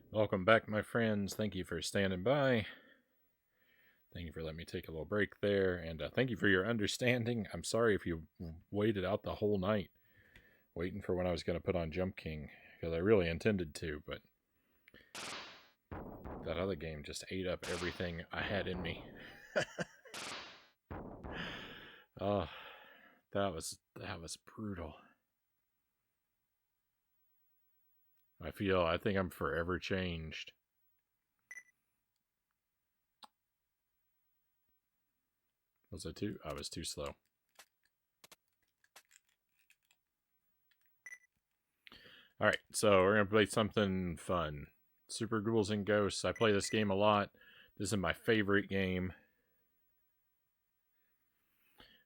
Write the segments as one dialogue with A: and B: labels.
A: Welcome back, my friends. Thank you for standing by. Thank you for letting me take a little break there, and thank you for your understanding. I'm sorry if you waited out the whole night waiting for when I was going to put on Jump King, because I really intended to, but that other game just ate up everything I had in me. Oh, that was brutal. I think I'm forever changed. Was I too? I was too slow. Alright, so we're going to play something fun. Super Ghouls and Ghosts. I play this game a lot. This is my favorite game.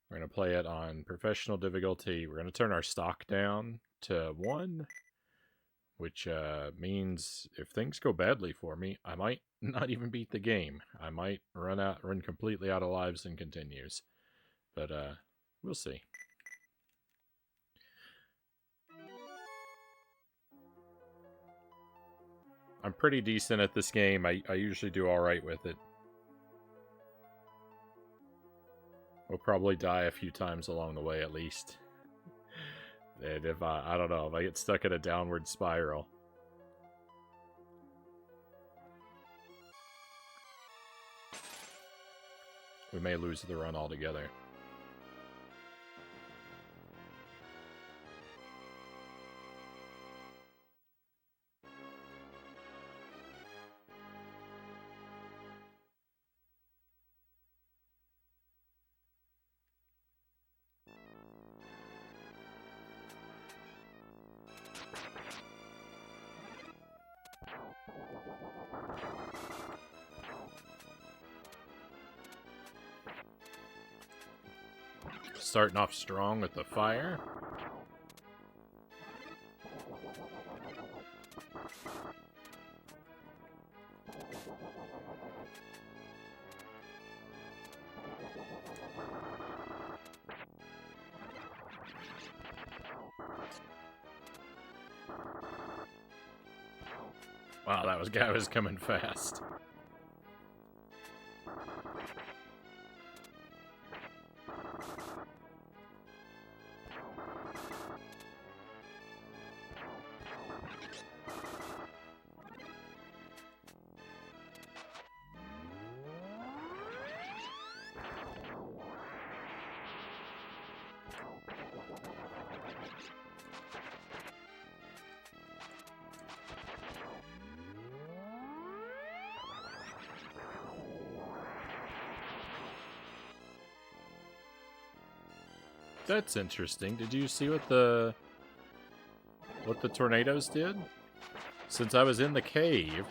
A: We're going to play it on professional difficulty. We're going to turn our stock down to 1, which means if things go badly for me, I might not even beat the game. I might run completely out of lives and continues. But we'll see. I'm pretty decent at this game. I usually do alright with it. We'll probably die a few times along the way at least. And if I don't know, if I get stuck in a downward spiral. We may lose the run altogether. Starting off strong with the fire. Wow, that guy was coming fast. That's interesting. Did you see what the tornadoes did? Since I was in the cave,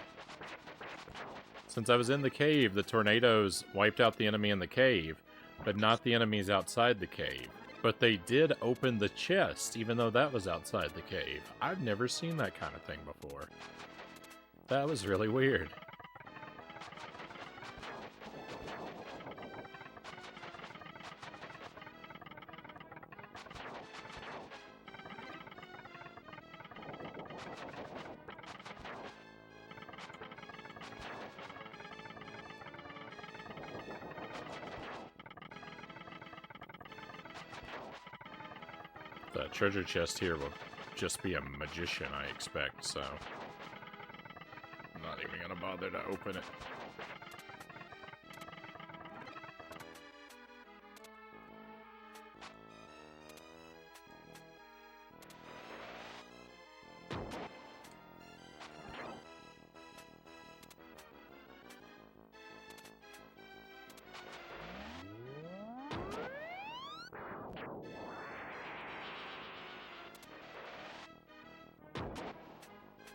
A: the tornadoes wiped out the enemy in the cave, but not the enemies outside the cave. But they did open the chest, even though that was outside the cave. I've never seen that kind of thing before. That was really weird. The treasure chest here will just be a magician, I expect, so I'm not even gonna bother to open it.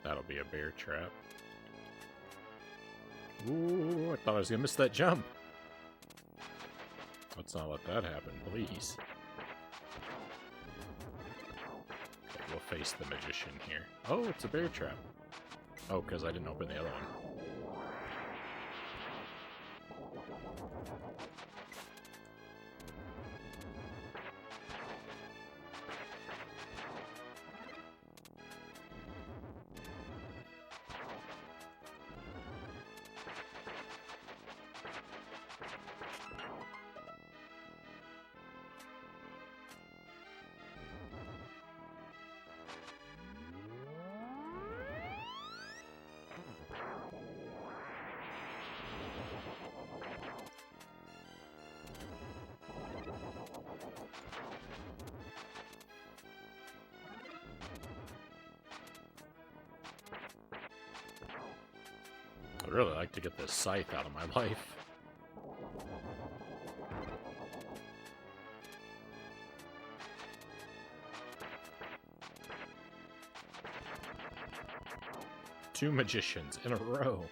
A: That'll be a bear trap. Ooh, I thought I was gonna miss that jump. Let's not let that happen, please. Okay, we'll face the magician here. Oh, it's a bear trap. Oh, because I didn't open the other one. I'd really like to get this scythe out of my life. Two magicians in a row.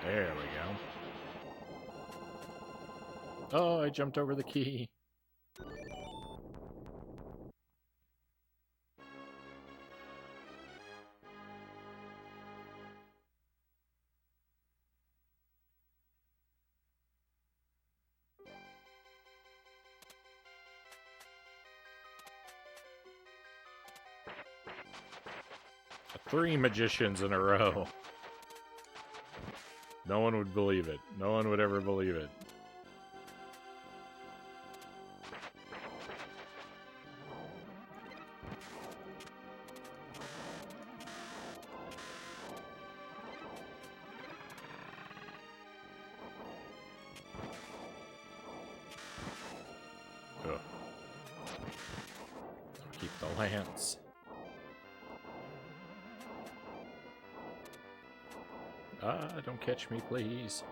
A: There we go. Oh, I jumped over the key. Three magicians in a row. No one would believe it. No one would ever believe it. Ugh. Keep the lance. Don't catch me, please.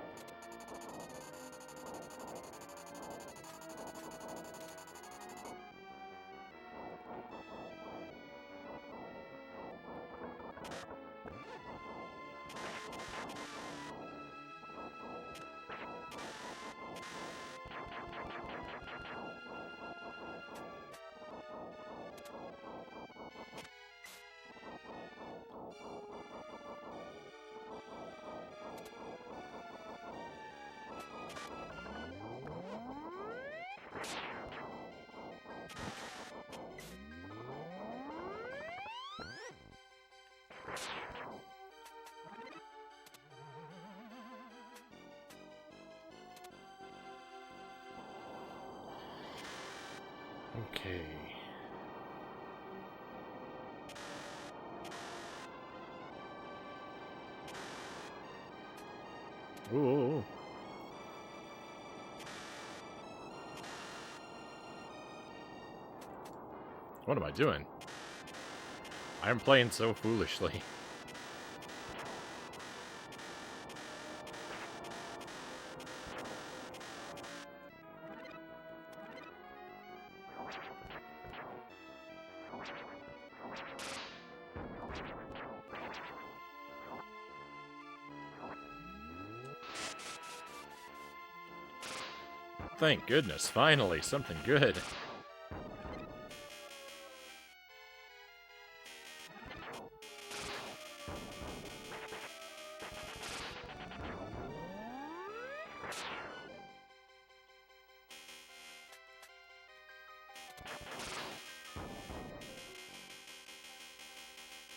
A: Okay. Ooh. What am I doing? I'm playing so foolishly. Thank goodness, finally, something good.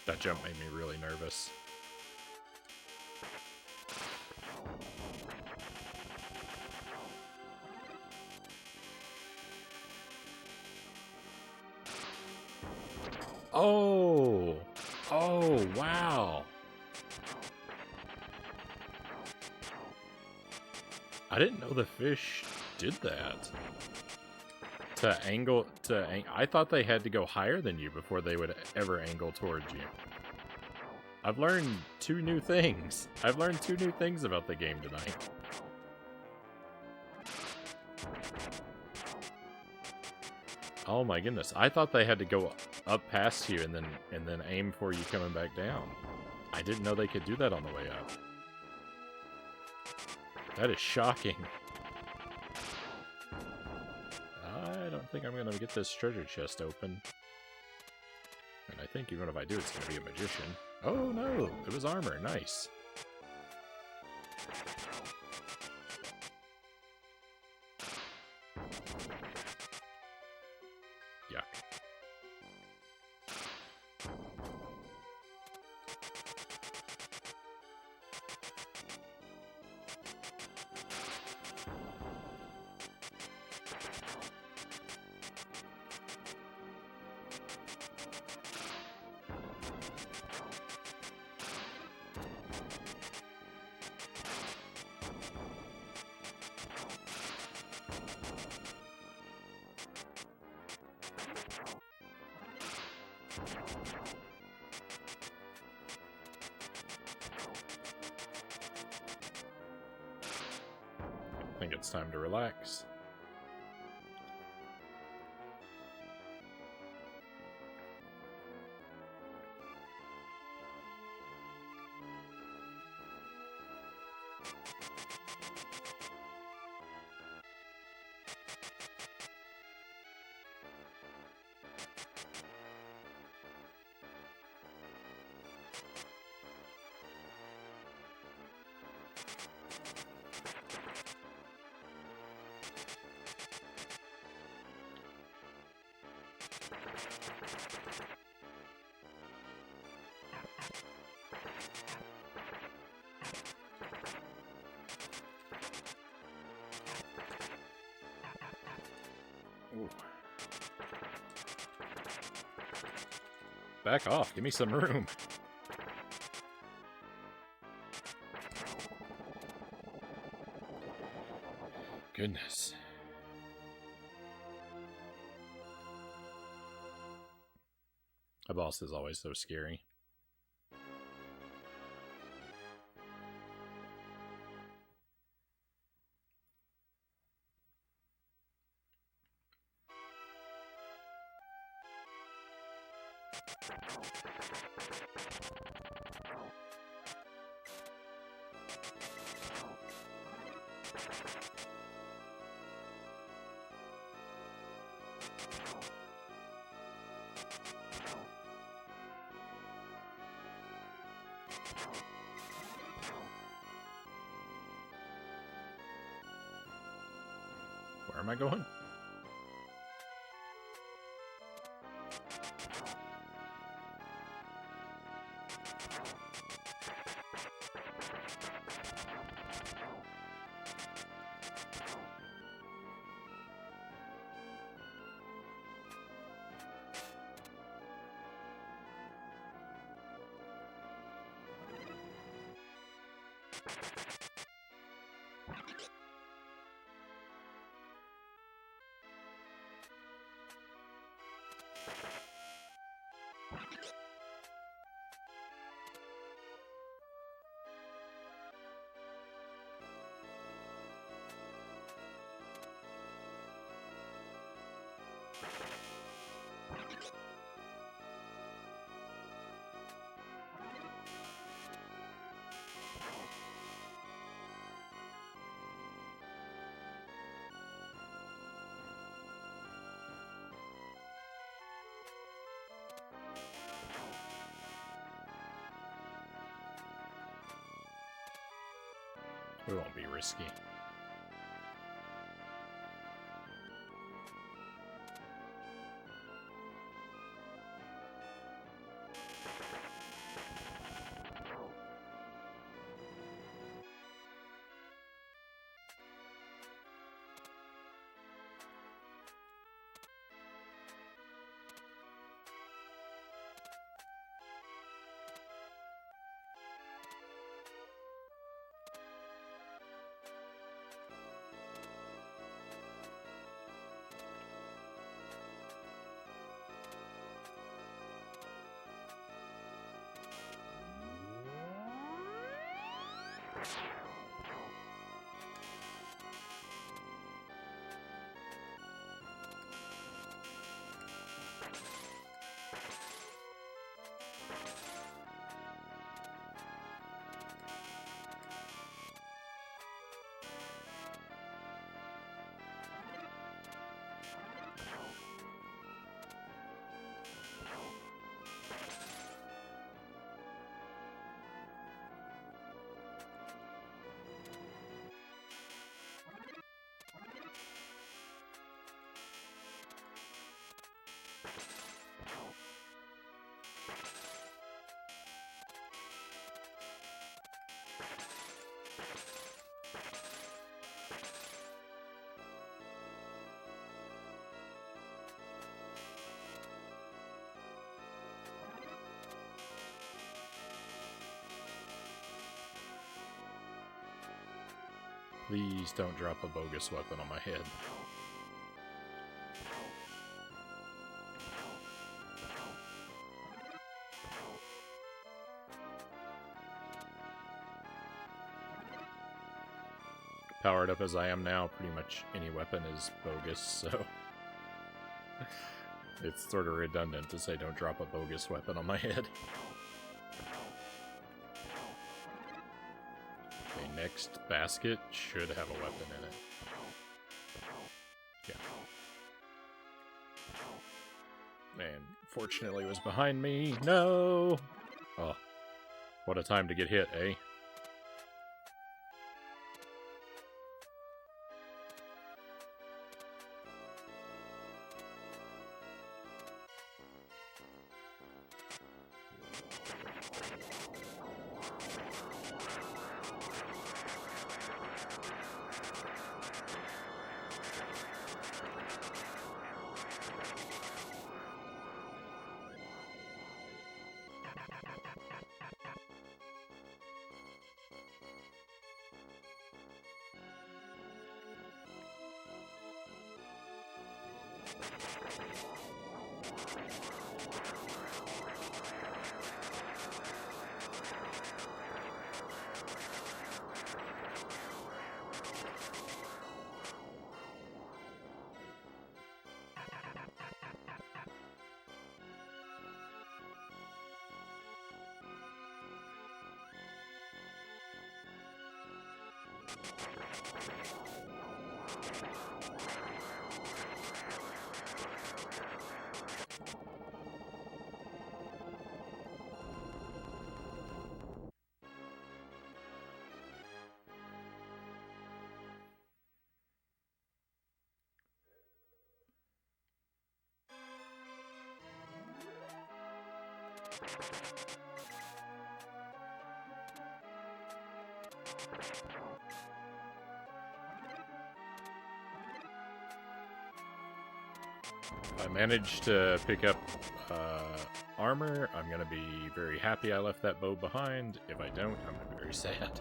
A: That jump made me really nervous. Oh! Oh, wow! I didn't know the fish did that. I thought they had to go higher than you before they would ever angle towards you. I've learned two new things. I've learned two new things about the game tonight. Oh my goodness. I thought they had to go up past you and then aim for you coming back down. I didn't know they could do that on the way up. That is shocking. I don't think I'm going to get this treasure chest open. And I think even if I do, it's going to be a magician. Oh no, it was armor. Nice. I think it's time to relax. Ooh. Back off, give me some room. Goodness. My boss is always so scary. Where am I going? We won't be risky. Please don't drop a bogus weapon on my head. powered up as I am now, pretty much any weapon is bogus, so... it's sort of redundant to say don't drop a bogus weapon on my head. Okay, next basket should have a weapon in it. Yeah. Man, fortunately it was behind me. No! Oh, what a time to get hit, eh? If I manage to pick up armor, I'm going to be very happy I left that bow behind. If I don't, I'm going to be very sad.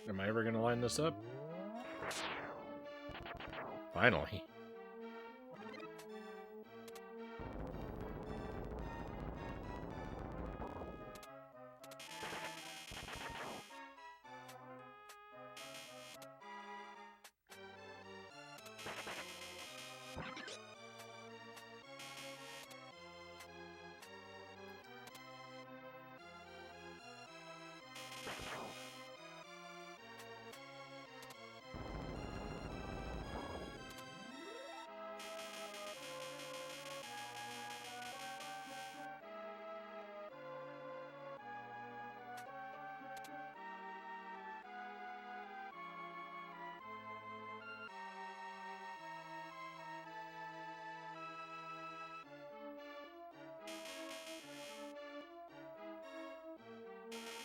A: Am I ever going to line this up? Finally.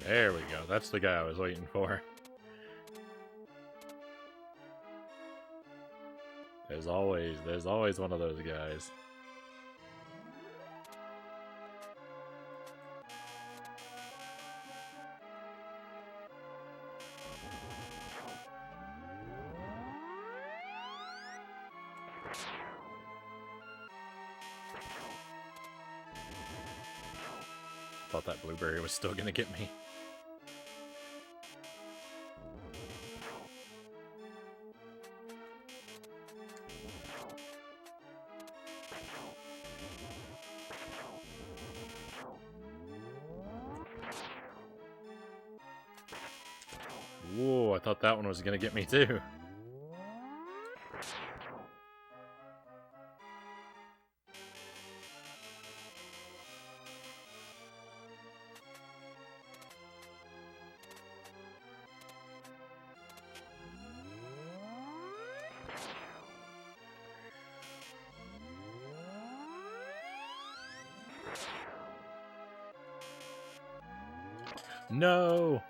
A: There we go. That's the guy I was waiting for. There's always one of those guys. Thought that blueberry was still gonna get me. I thought that one was gonna get me too. No!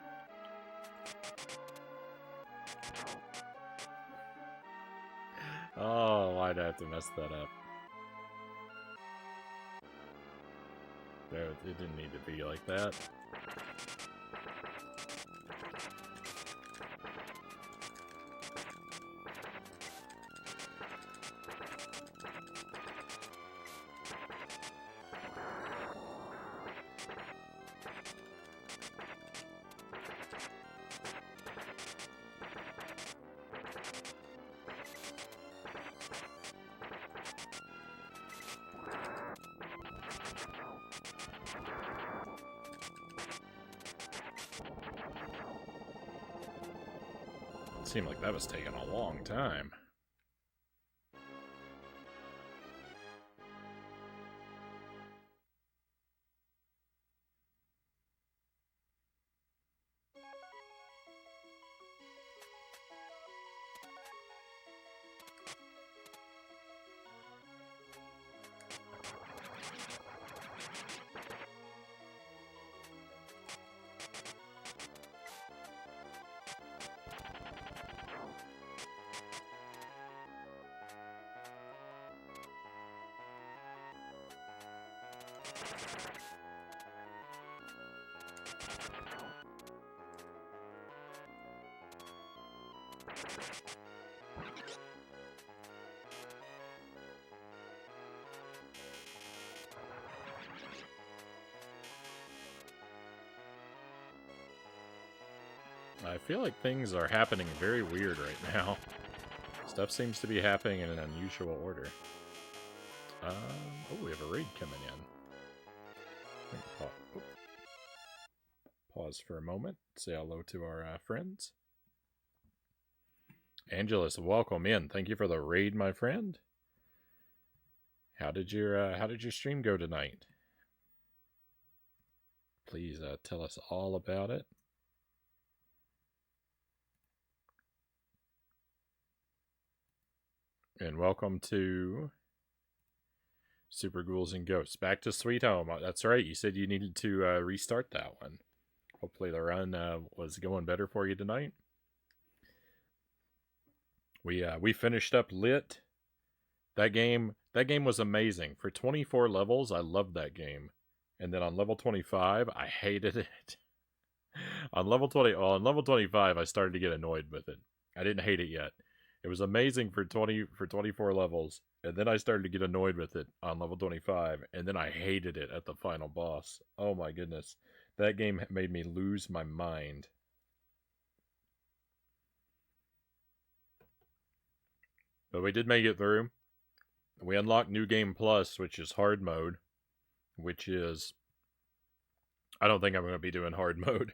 A: Oh, why'd I have to mess that up? It didn't need to be like that. Seemed like that was taking a long time. I feel like things are happening very weird right now. Stuff seems to be happening in an unusual order. Oh, we have a raid coming in. Pause for a moment. Say hello to our friends. Angelus, welcome in. Thank you for the raid, my friend. How did your stream go tonight? Please tell us all about it. And welcome to Super Ghouls and Ghosts. Back to Sweet Home. That's right. You said you needed to restart that one. Hopefully the run was going better for you tonight. We finished up Lit. That game was amazing. For 24 levels, I loved that game. And then on level 25, I hated it. On level 25, I started to get annoyed with it. I didn't hate it yet. It was amazing for 24 levels, and then I started to get annoyed with it on level 25, and then I hated it at the final boss. Oh my goodness. That game made me lose my mind. But we did make it through. We unlocked New Game Plus, which is hard mode, which is... I don't think I'm going to be doing hard mode.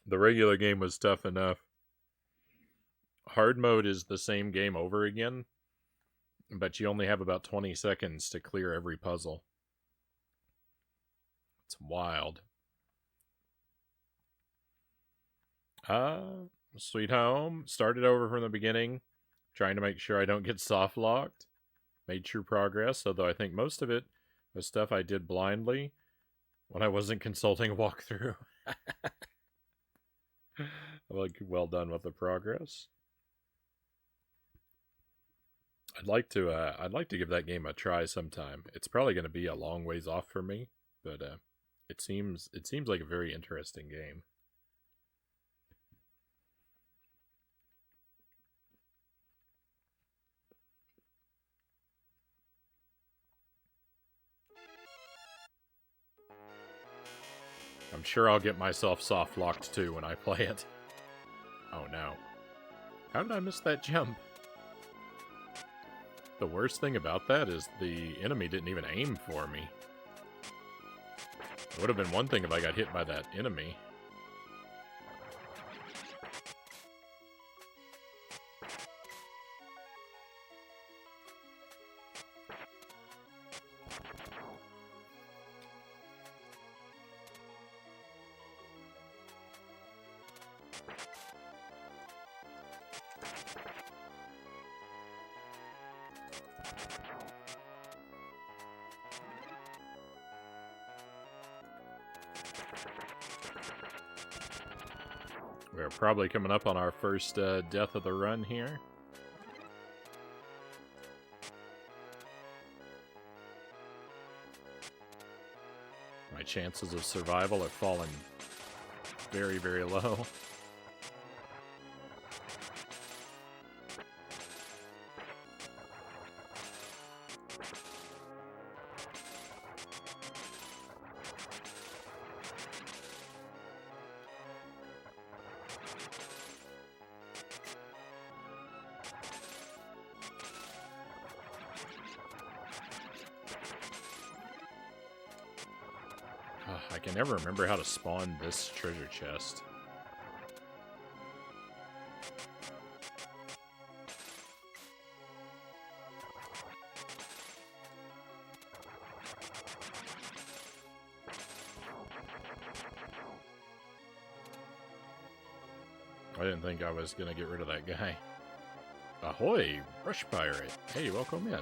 A: The regular game was tough enough. Hard mode is the same game over again, but you only have about 20 seconds to clear every puzzle. It's wild. Sweet Home. Started over from the beginning, trying to make sure I don't get soft locked. Made true progress, although I think most of it was stuff I did blindly when I wasn't consulting a walkthrough. Like, well done with the progress. I'd like to give that game a try sometime. It's probably going to be a long ways off for me, but it seems like a very interesting game. I'm sure I'll get myself soft locked too when I play it. Oh no. How did I miss that jump? the worst thing about that is the enemy didn't even aim for me. It would have been one thing if I got hit by that enemy. We're probably coming up on our first death of the run here. My chances of survival have fallen very, very low. I can never remember how to spawn this treasure chest. I didn't think I was gonna get rid of that guy. Ahoy, Rush Pirate. Hey, welcome in.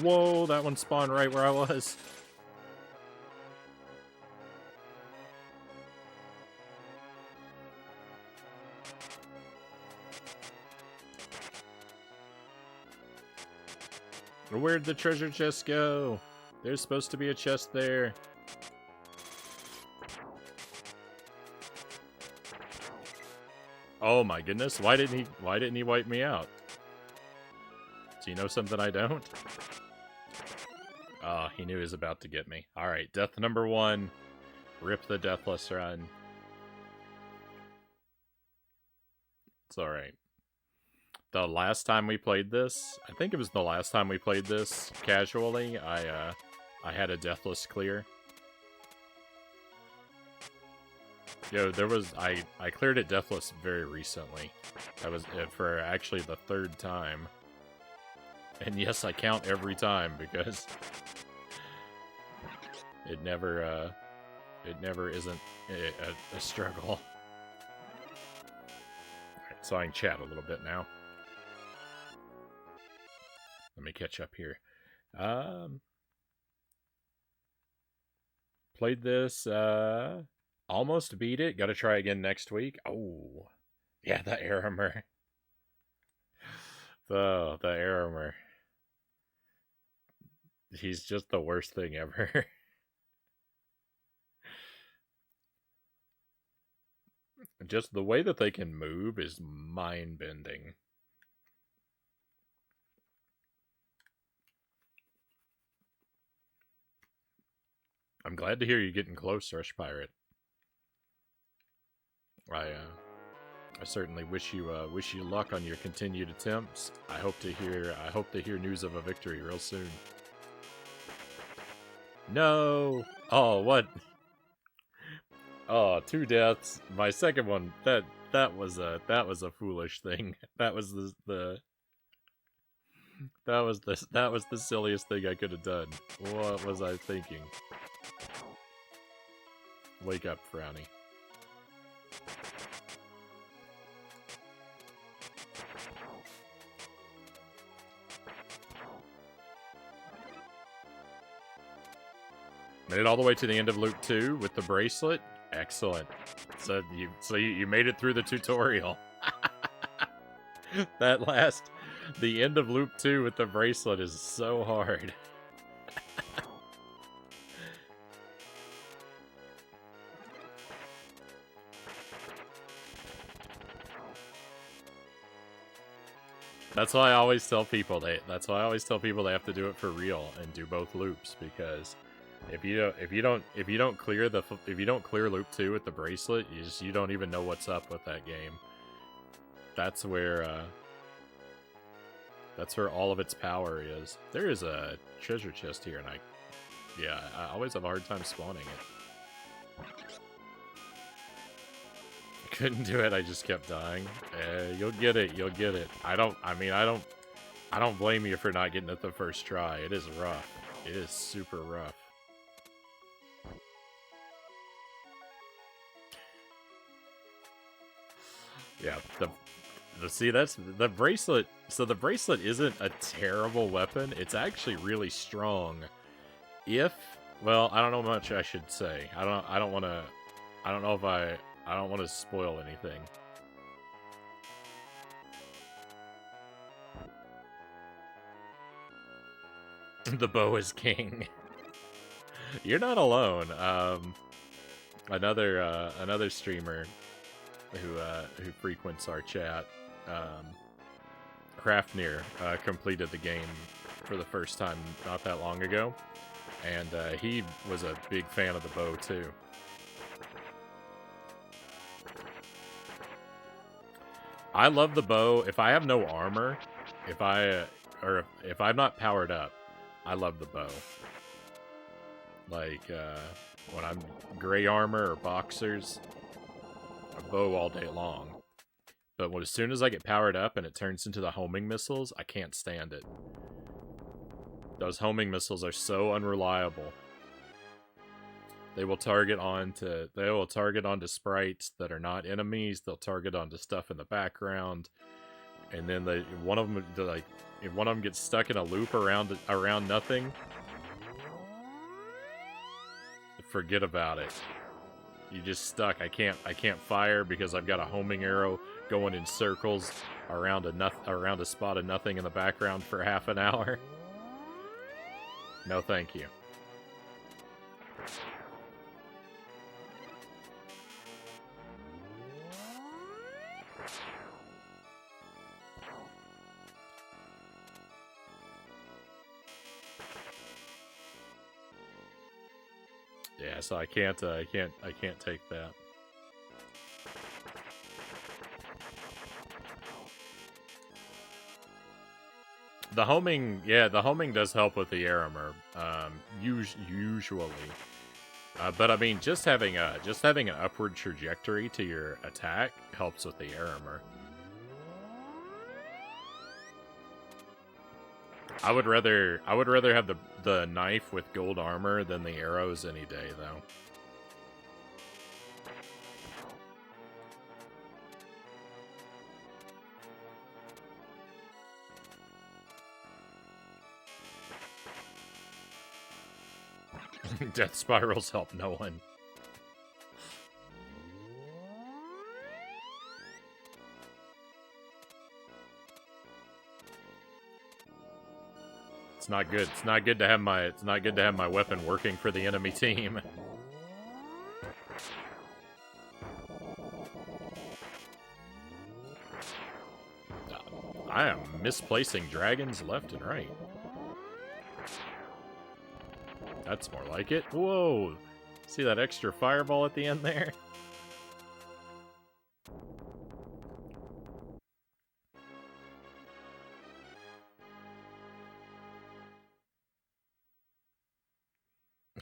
A: Whoa, that one spawned right where I was. Where'd the treasure chest go? There's supposed to be a chest there. Oh my goodness, why didn't he wipe me out? Do you know something I don't? Oh, he knew he was about to get me. Alright, death number 1. Rip the Deathless Run. It's alright. The last time we played this, I think it was the last time we played this casually, I had a Deathless clear. Yo, I cleared it Deathless very recently. That was for actually the 3rd time. And yes, I count every time because it never isn't a struggle. Alright, so I can chat a little bit now. Let me catch up here. Played this, almost beat it. Gotta try again next week. Oh, yeah, the Aramer. The Aramer. He's just the worst thing ever. Just the way that they can move is mind-bending. I'm glad to hear you're getting close, Rush Pirate. I certainly wish you luck on your continued attempts. I hope to hear news of a victory real soon. No! Oh, what? Oh, 2 deaths. My second one, that was a foolish thing. That was the silliest thing I could have done. What was I thinking? Wake up, Frownie. Made it all the way to the end of Loop 2 with the bracelet. Excellent. So you made it through the tutorial. The end of Loop 2 with the bracelet is so hard. That's why I always tell people they have to do it for real and do both loops, because if you don't clear loop 2 with the bracelet, you don't even know what's up with that game. That's where all of its power is. There is a treasure chest here, and I always have a hard time spawning it. Couldn't do it, I just kept dying. You'll get it. I don't blame you for not getting it the first try. It is rough. It is super rough. Yeah, see, that's the bracelet. So the bracelet isn't a terrible weapon. It's actually really strong. Well, I don't know much I should say. I don't want to spoil anything. The bow is king. You're not alone. Another streamer who frequents our chat, Craftneer, completed the game for the first time not that long ago, and he was a big fan of the bow too. I love the bow. If I have no armor, if I'm not powered up, I love the bow. Like when I'm gray armor or boxers, a bow all day long. But as soon as I get powered up and it turns into the homing missiles, I can't stand it. Those homing missiles are so unreliable. They will target onto sprites that are not enemies. They'll target onto stuff in the background, and then if one of them gets stuck in a loop around nothing, forget about it. You just stuck. I can't fire because I've got a homing arrow going in circles around a spot of nothing in the background for half an hour. No, thank you. Yeah, so I can't take that. The homing does help with the armor, usually. But I mean, just having an upward trajectory to your attack helps with the armor. I would rather have the knife with gold armor than the arrows any day, though. Death spirals help no one. It's not good. It's not good to have my weapon working for the enemy team. I am misplacing dragons left and right. That's more like it. Whoa! See that extra fireball at the end there?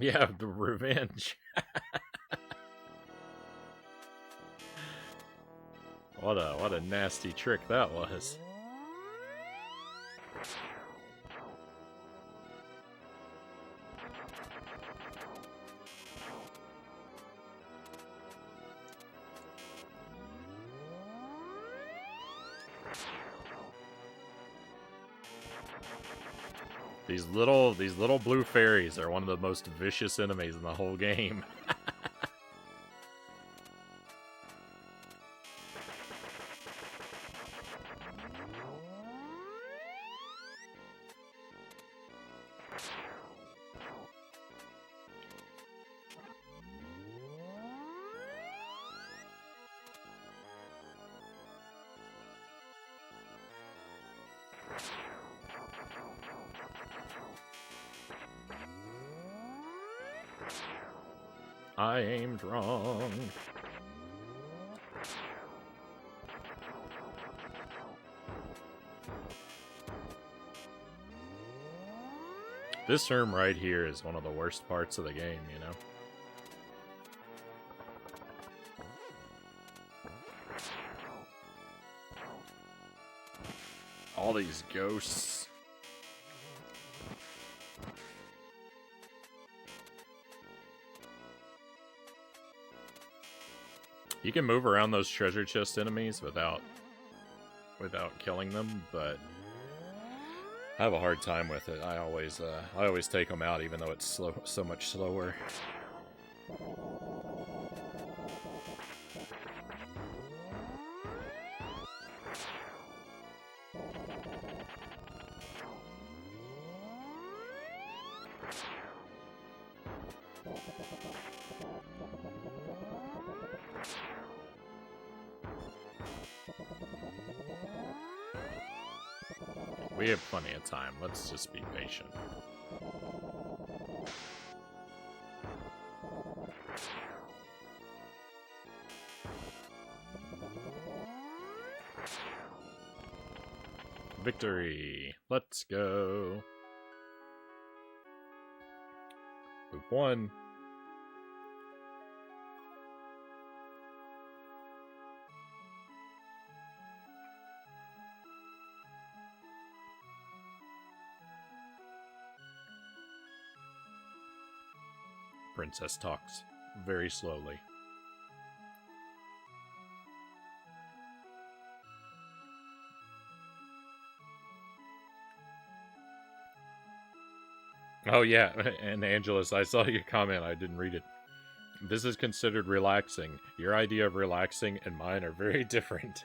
A: Yeah, the revenge. What a nasty trick that was. These little blue fairies are one of the most vicious enemies in the whole game. I aimed wrong. This room right here is one of the worst parts of the game, you know? All these ghosts. You can move around those treasure chest enemies without killing them, but I have a hard time with it. I always take them out, even though it's so much slower. We have plenty of time. Let's just be patient. Victory! Let's go! Loop 1. Princess talks very slowly. Oh yeah, and Angelus, I saw your comment, I didn't read it. This is considered relaxing. Your idea of relaxing and mine are very different.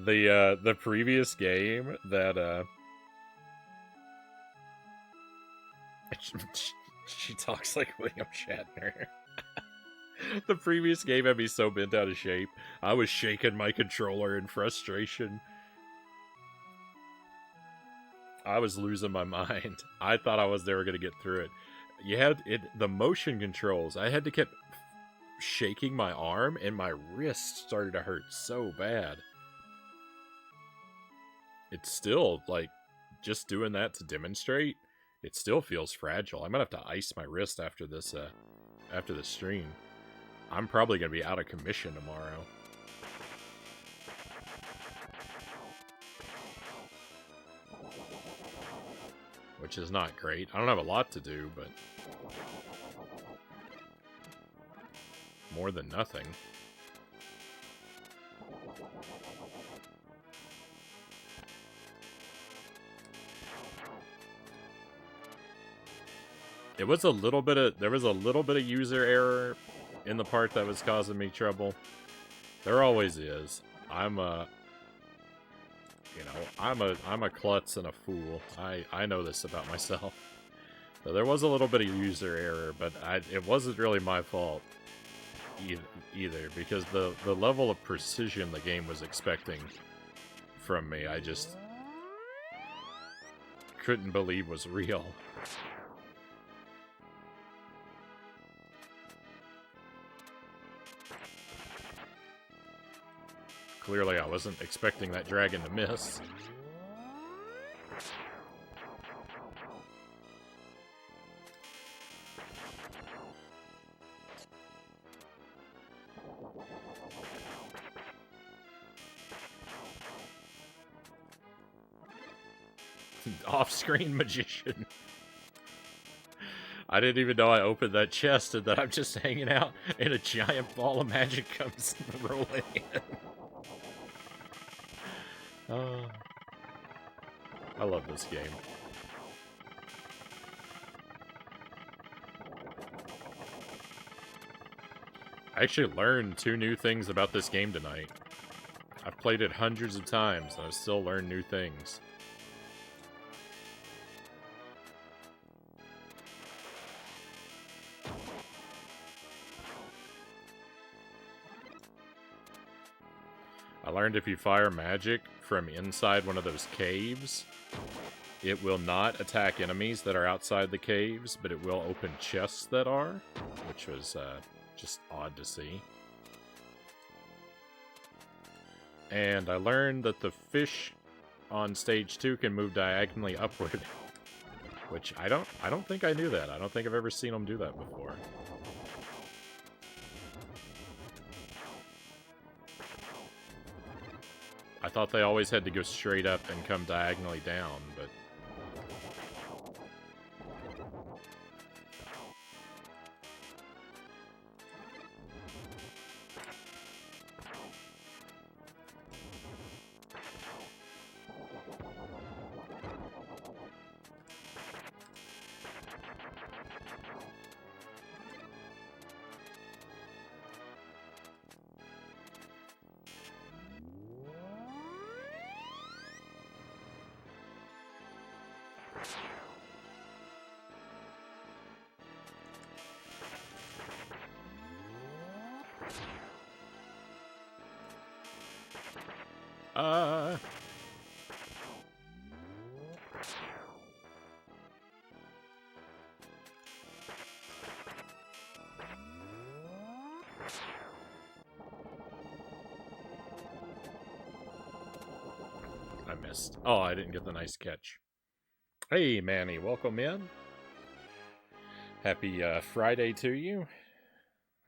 A: The previous game that she talks like William Shatner. The previous game had me so bent out of shape. I was shaking my controller in frustration. I was losing my mind. I thought I was never going to get through it. You had the motion controls. I had to keep shaking my arm, and my wrist started to hurt so bad. It's still, like, just doing that to demonstrate, it still feels fragile. I might have to ice my wrist after this stream. I'm probably going to be out of commission tomorrow. Which is not great. I don't have a lot to do, but more than nothing. There was a little bit of user error in the part that was causing me trouble. There always is. I'm a klutz and a fool. I know this about myself. So there was a little bit of user error, but it wasn't really my fault either, because the level of precision the game was expecting from me, I just couldn't believe was real. Clearly I wasn't expecting that dragon to miss. Off-screen magician. I didn't even know I opened that chest and that I'm just hanging out and a giant ball of magic comes rolling in. I love this game. I actually learned 2 new things about this game tonight. I've played it hundreds of times and I've still learned new things. I learned if you fire magic from inside one of those caves, It will not attack enemies that are outside the caves, but it will open chests that are, which was just odd to see. And I learned that the fish on stage 2 can move diagonally upward, which I don't think I knew that. I don't think I've ever seen them do that before. I thought they always had to go straight up and come diagonally down, but... I missed. Oh, I didn't get the nice catch. Hey, Manny, welcome in. Happy Friday to you.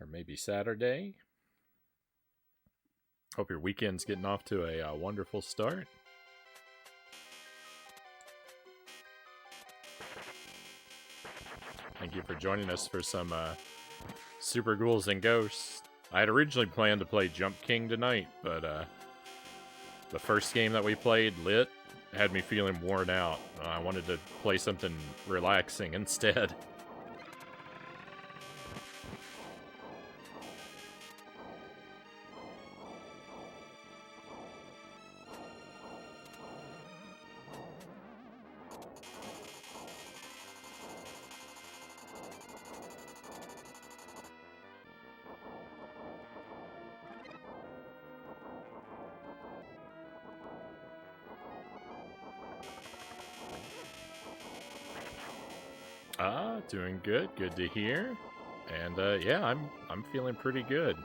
A: Or maybe Saturday. Hope your weekend's getting off to a wonderful start. Thank you for joining us for some Super Ghouls and Ghosts. I had originally planned to play Jump King tonight, but the first game that we played, Lit, had me feeling worn out. I wanted to play something relaxing instead. Doing good. Good to hear. And yeah, I'm feeling pretty good.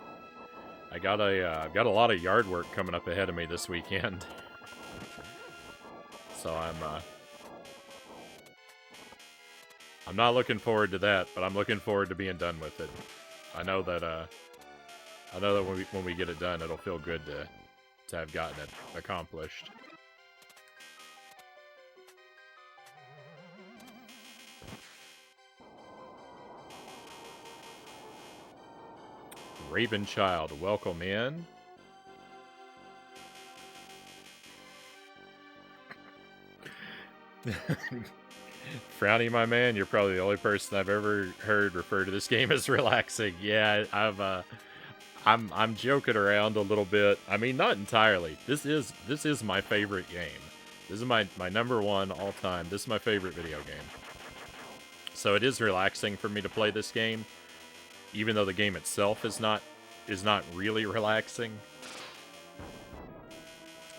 A: I got a lot of yard work coming up ahead of me this weekend. So I'm not looking forward to that, but I'm looking forward to being done with it. I know that when we get it done, it'll feel good to have gotten it accomplished. Raven Child, welcome in. Frownie, my man, you're probably the only person I've ever heard refer to this game as relaxing. Yeah, I'm joking around a little bit. I mean, not entirely. This is my favorite game. This is my number one all time. This is my favorite video game. So it is relaxing for me to play this game, even though the game itself is not really relaxing.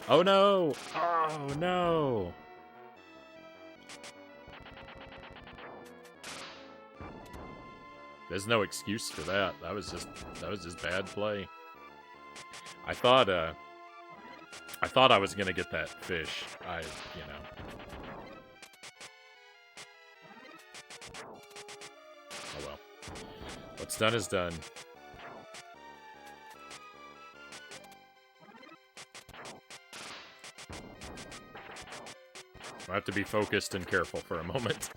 A: Oh no! Oh no! There's no excuse for that. That was just bad play. I thought I was gonna get that fish. You know. Oh well. What's done is done. I have to be focused and careful for a moment.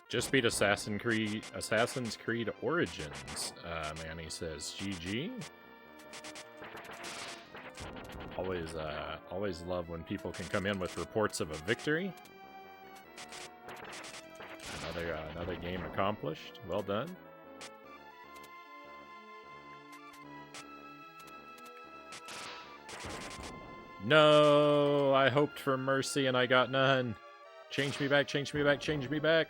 A: Just beat Assassin's Creed Origins, Manny says. GG. Always love when people can come in with reports of a victory. And Another game accomplished. Well done. No, I hoped for mercy and I got none. Change me back, change me back, change me back.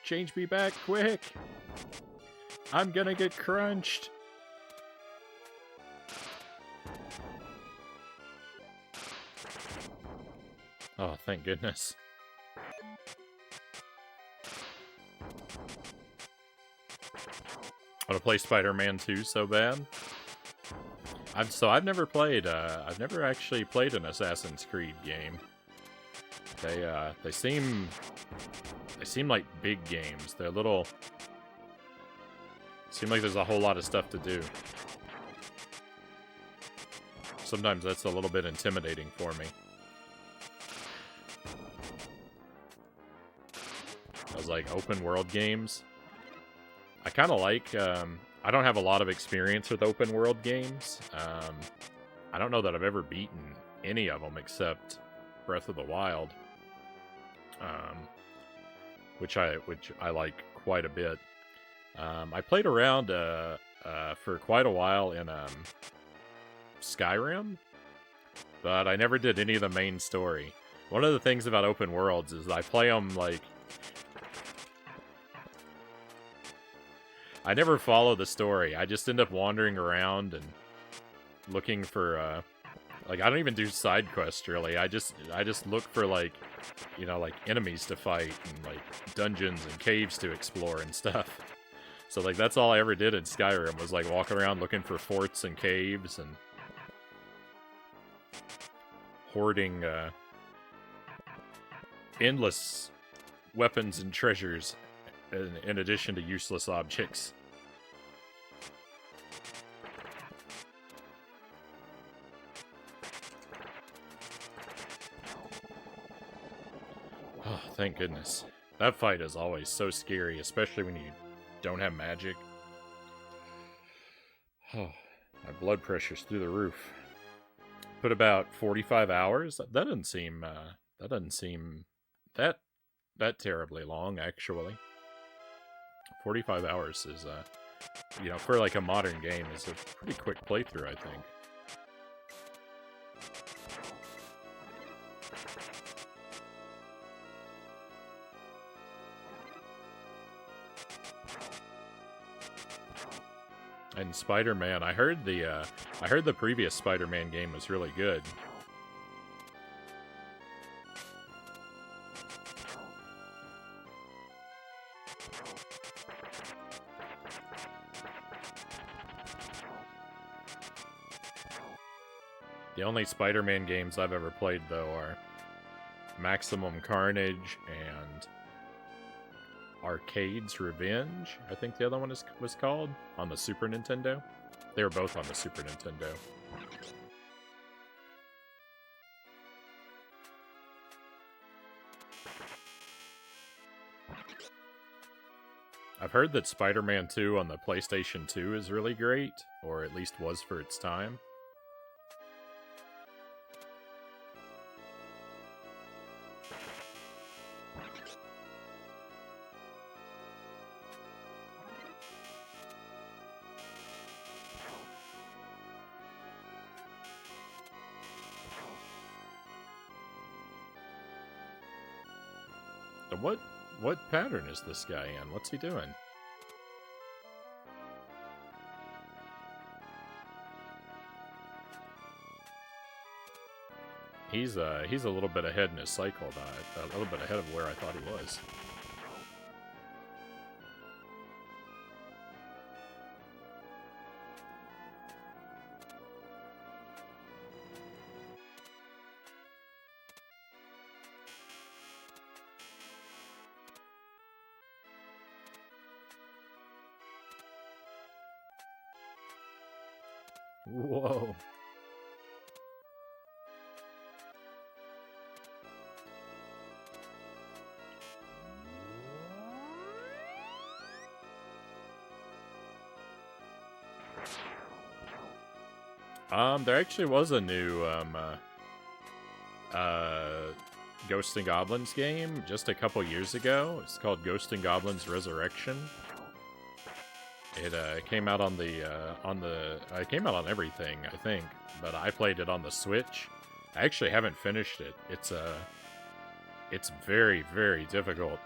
A: Change me back, quick. I'm gonna get crunched. Oh, thank goodness. I want to play Spider-Man 2 so bad. I've never played. I've never actually played an Assassin's Creed game. They seem like big games. They're little. Seem like there's a whole lot of stuff to do. Sometimes that's a little bit intimidating for me. I was like, open world games. I kind of like. I don't have a lot of experience with open world games. I don't know that I've ever beaten any of them except Breath of the Wild, which I like quite a bit. I played around for quite a while in Skyrim, but I never did any of the main story. One of the things about open worlds is I play them like. I never follow the story. I just end up wandering around and looking for, like, I don't even do side quests, really. I just look for, like, you know, like, enemies to fight and, like, dungeons and caves to explore and stuff. So, like, that's all I ever did in Skyrim was, like, walk around looking for forts and caves and hoarding, endless weapons and treasures in addition to useless objects. Oh, thank goodness. That fight is always so scary, especially when you don't have magic. Oh, my blood pressure's through the roof. Put about 45 hours? That doesn't seem that terribly long, actually. 45 hours is, you know, for like a modern game, is a pretty quick playthrough, I think. And Spider-Man, I heard the previous Spider-Man game was really good. The only Spider-Man games I've ever played, though, are Maximum Carnage and Arcade's Revenge, I think the other one was called, on the Super Nintendo. They were both on the Super Nintendo. I've heard that Spider-Man 2 on the PlayStation 2 is really great, or at least was for its time. What pattern is this guy in? What's he doing? He's a little bit ahead in his cycle, a little bit ahead of where I thought he was. Whoa. There actually was a new, Ghosts and Goblins game just a couple years ago. It's called Ghosts and Goblins Resurrection. It came out on the it came out on everything, I think, but I played it on the Switch. I actually haven't finished it. It's very, very difficult.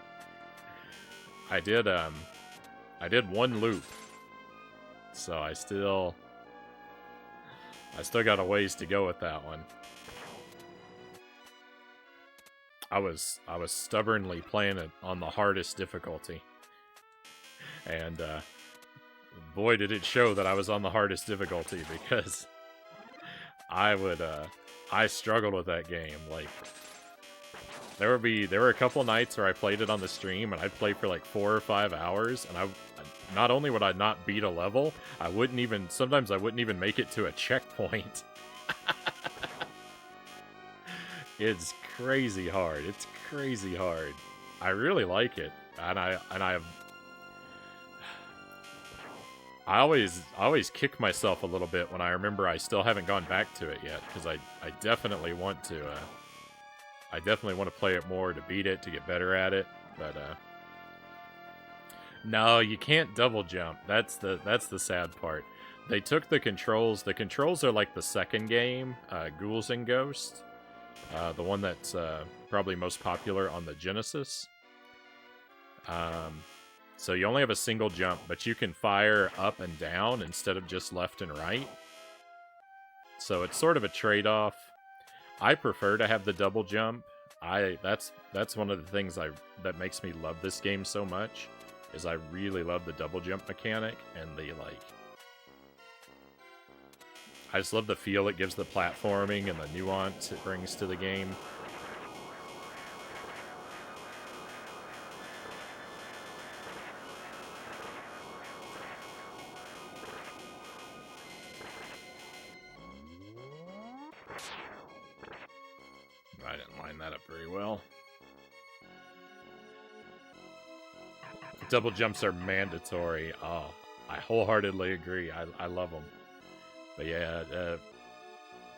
A: I did one loop, so I still got a ways to go with that one. I was stubbornly playing it on the hardest difficulty, and boy, did it show that I was on the hardest difficulty, because I struggled with that game. Like, there were a couple nights where I played it on the stream, and I'd play for like 4 or 5 hours, and not only would I not beat a level, sometimes I wouldn't even make it to a checkpoint. It's crazy hard. It's crazy hard. I really like it, and I always kick myself a little bit when I remember I still haven't gone back to it yet, because I definitely want to play it more to beat it, to get better at it. But no, you can't double jump. That's the sad part. They took the controls. The controls are like the second game, Ghouls and Ghosts, the one that's probably most popular on the Genesis. So you only have a single jump, but you can fire up and down instead of just left and right. So it's sort of a trade-off. I prefer to have the double jump. That's one of the things that makes me love this game so much, is I really love the double jump mechanic, and I just love the feel it gives the platforming and the nuance it brings to the game. I didn't line that up very well. Double jumps are mandatory. Oh, I wholeheartedly agree. I love them. But yeah,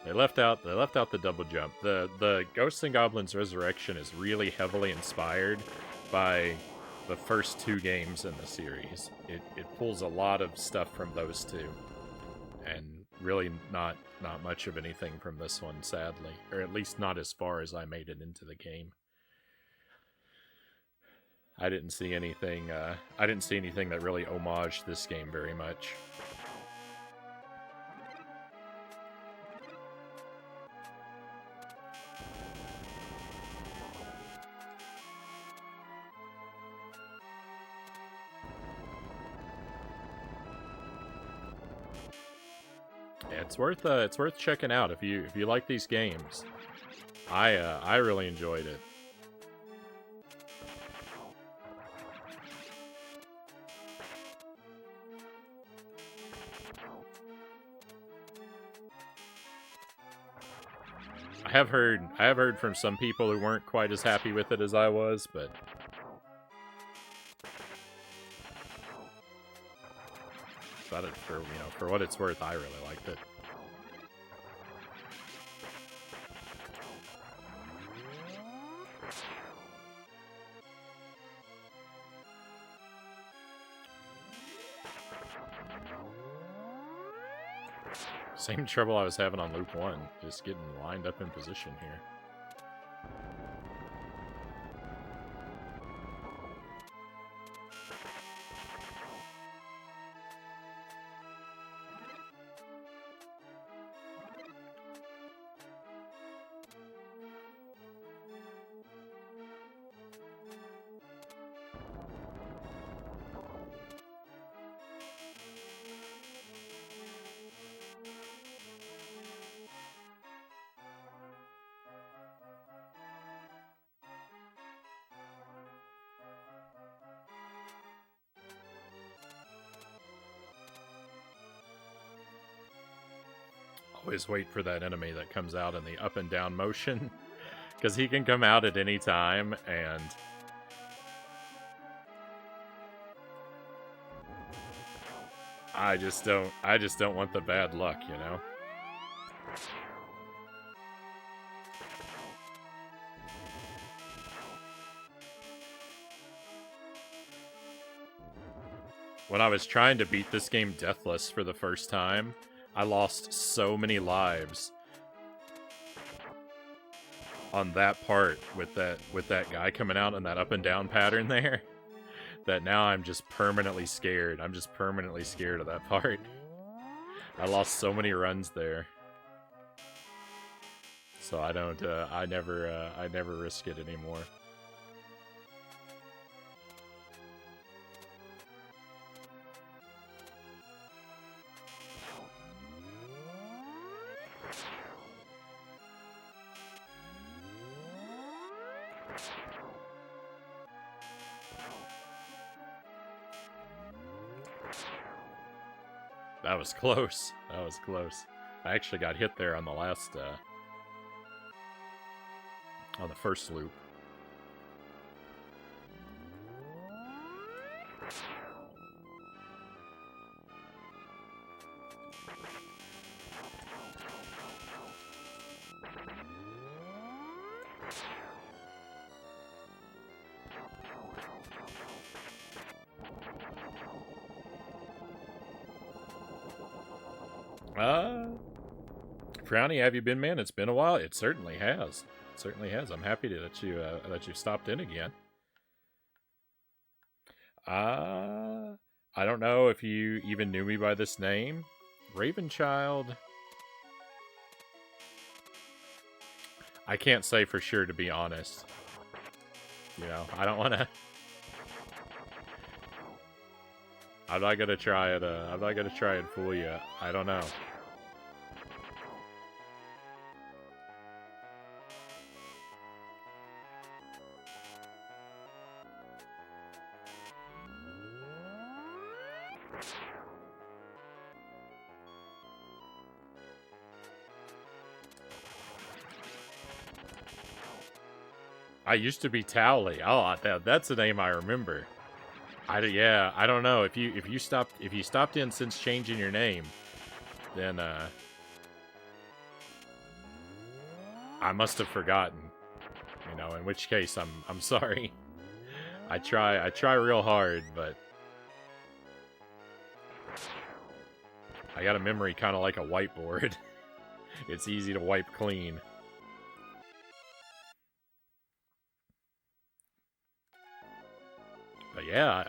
A: they left out the double jump. The Ghosts and Goblins Resurrection is really heavily inspired by the first 2 games in the series. It pulls a lot of stuff from those 2, and really not much of anything from this one, sadly, or at least not as far as I made it into the game. I didn't see anything that really homaged this game very much. Yeah, it's worth checking out if you like these games. I really enjoyed it. I have heard from some people who weren't quite as happy with it as I was, but for what it's worth, I really liked it. Same trouble I was having on loop 1, just getting lined up in position here. Always wait for that enemy that comes out in the up and down motion, because he can come out at any time, and I just don't want the bad luck, you know? when I was trying to beat this game deathless for the first time, I lost so many lives on that part with that guy coming out and that up and down pattern there that now I'm just permanently scared. I'm just permanently scared of that part. I lost so many runs there. So I don't I never risk it anymore. That was close. That was close. I actually got hit there on the last, on the first loop. Frownie, have you been, man? It's been a while. It certainly has. It certainly has. I'm happy that you stopped in again. I don't know if you even knew me by this name. Ravenchild. I can't say for sure, to be honest. You know, I don't want to... I'm not gonna try it, I'm not gonna try and fool you. I don't know. I used to be Towley. Oh, that's a name I remember. Yeah, I don't know if you stopped in since changing your name, then I must have forgotten. You know, in which case I'm sorry. I try real hard, but I got a memory kind of like a whiteboard. It's easy to wipe clean. But yeah,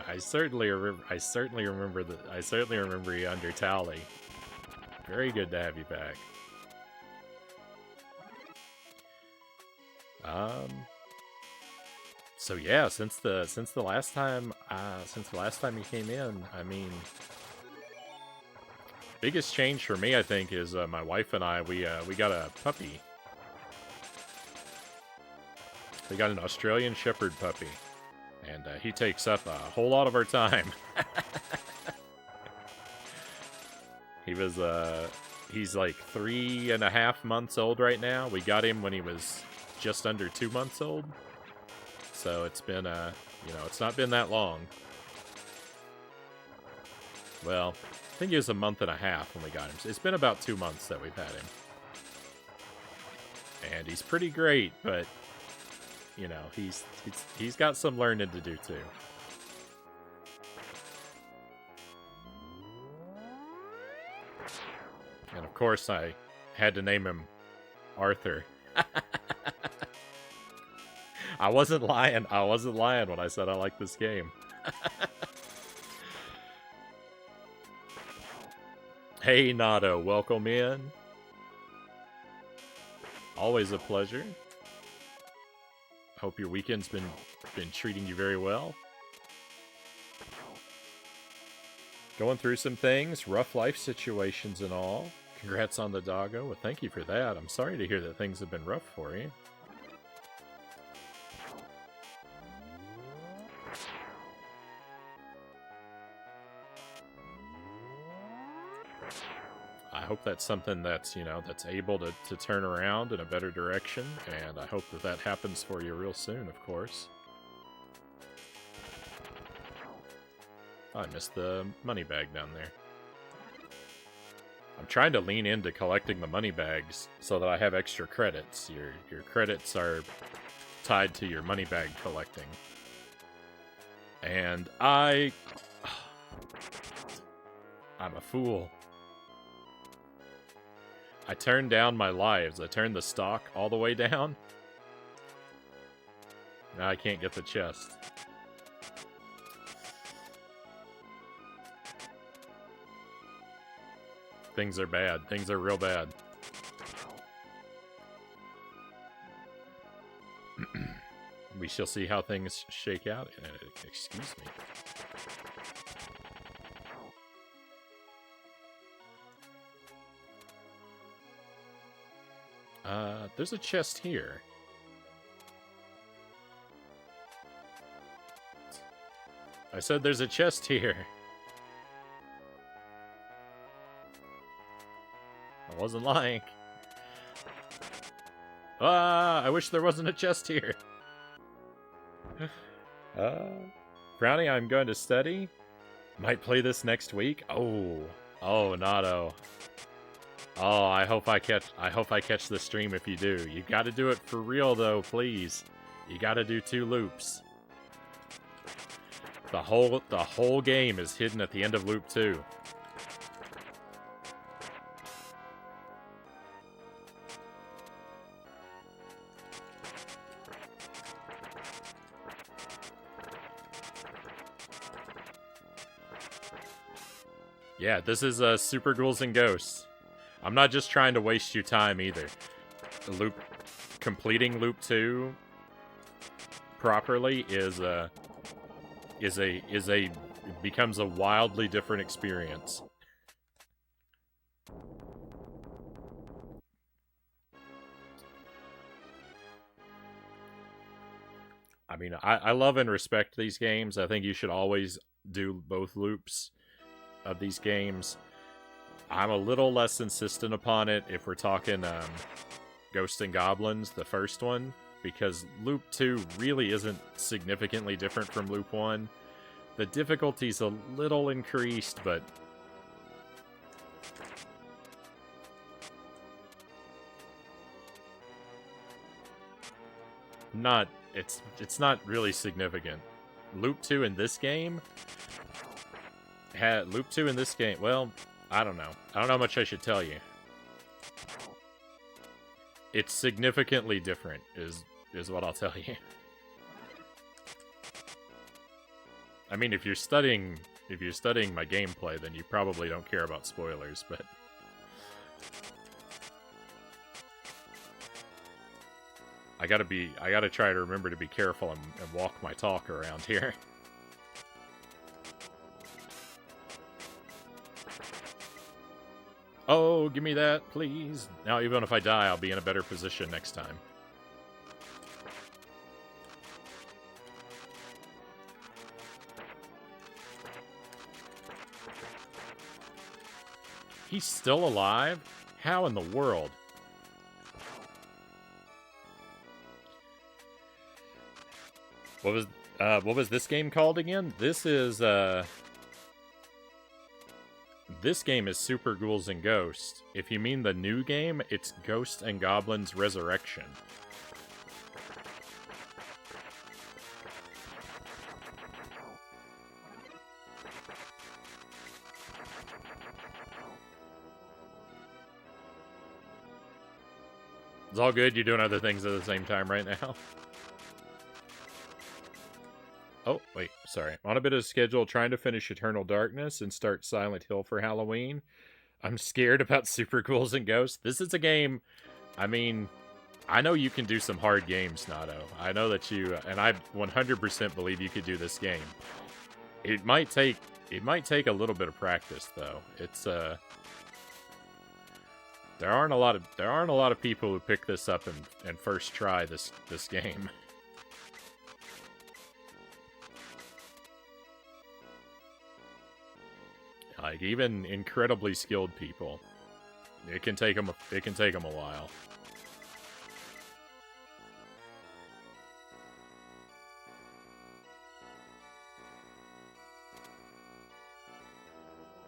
A: I certainly remember. I certainly remember you under Tally. Very good to have you back. So yeah, since the last time you came in, I mean, biggest change for me, I think, is my wife and I we got a puppy. We got an Australian Shepherd puppy. And he takes up a whole lot of our time. He's like 3.5 months old right now. We got him when he was just under 2 months old. So it's been, you know, it's not been that long. Well, I think it was 1.5 months when we got him. So it's been about 2 months that we've had him. And he's pretty great, but... you know, he's got some learning to do too. And of course I had to name him Arthur. I wasn't lying when I said I like this game. Hey Nado, welcome in. Always a pleasure. Hope your weekend's been treating you very well. Going through some things, rough life situations and all. Congrats on the doggo. Well, thank you for that. I'm sorry to hear that things have been rough for you. I hope that's something that's, you know, that's able to turn around in a better direction, and I hope that happens for you real soon, of course. Oh, I missed the money bag down there. I'm trying to lean into collecting the money bags so that I have extra credits. Your credits are tied to your money bag collecting. And I'm a fool. I turned down my lives. I turned the stock all the way down. Now I can't get the chest. Things are bad. Things are real bad. We shall see how things shake out. Excuse me. There's a chest here. I said there's a chest here. I wasn't lying. I wish there wasn't a chest here. Frownie, I'm going to study. Might play this next week. Oh, Nato. Oh, I hope I catch the stream if you do. You gotta do it for real though, please. You gotta do 2 loops. The whole game is hidden at the end of loop 2. Yeah, this is Super Ghouls and Ghosts. I'm not just trying to waste you time either. Completing loop 2 properly becomes a wildly different experience. I mean, I love and respect these games. I think you should always do both loops of these games. I'm a little less insistent upon it if we're talking Ghosts and Goblins, the first one, because Loop 2 really isn't significantly different from Loop 1. The difficulty's a little increased, but it's not really significant. Loop 2 in this game well, I don't know. I don't know how much I should tell you. It's significantly different, is what I'll tell you. I mean, if you're studying my gameplay, then you probably don't care about spoilers, but I gotta try to remember to be careful and walk my talk around here. Oh, give me that, please. Now, even if I die, I'll be in a better position next time. He's still alive? How in the world? What was this game called again? This game is Super Ghouls and Ghosts. If you mean the new game, it's Ghosts and Goblins Resurrection. It's all good, you're doing other things at the same time right now. Oh, wait, sorry. On a bit of a schedule, trying to finish Eternal Darkness and start Silent Hill for Halloween. I'm scared about Super Ghouls and Ghosts. This is a game, I mean, I know you can do some hard games, Nato. I know that you, and I 100% believe you could do this game. It might take a little bit of practice, though. It's, there aren't a lot of people who pick this up and first try this game. Like, even incredibly skilled people, it can take them a while.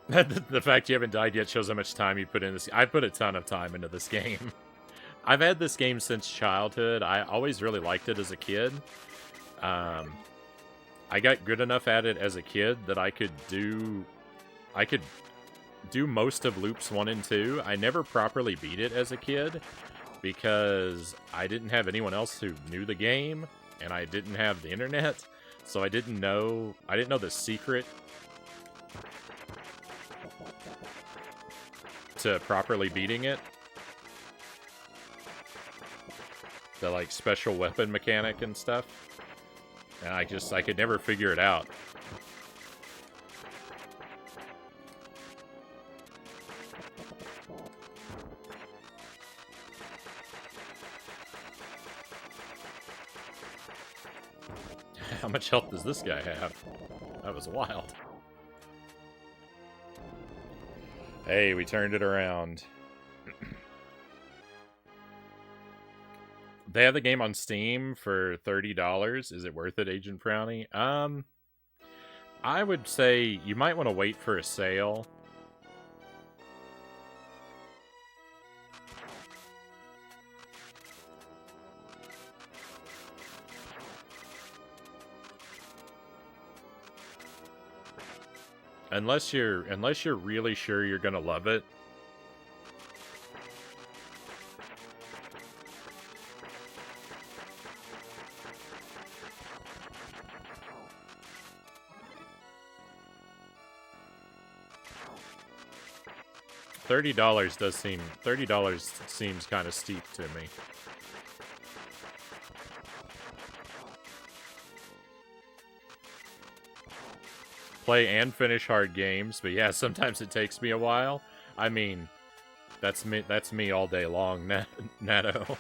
A: The fact you haven't died yet shows how much time you put in this. I put a ton of time into this game. I've had this game since childhood. I always really liked it as a kid. I got good enough at it as a kid that I could do most of loops 1 and 2. I never properly beat it as a kid because I didn't have anyone else who knew the game, and I didn't have the internet, so I didn't know the secret to properly beating it. The, like, special weapon mechanic and stuff. And I could never figure it out. How much health does this guy have? That was wild. Hey, we turned it around. They have the game on Steam for $30. Is it worth it, Agent Frownie? I would say you might want to wait for a sale. Unless you're really sure you're gonna love it. $30 seems kind of steep to me. Play and finish hard games, but yeah, sometimes it takes me a while. I mean, that's me all day long, Natto.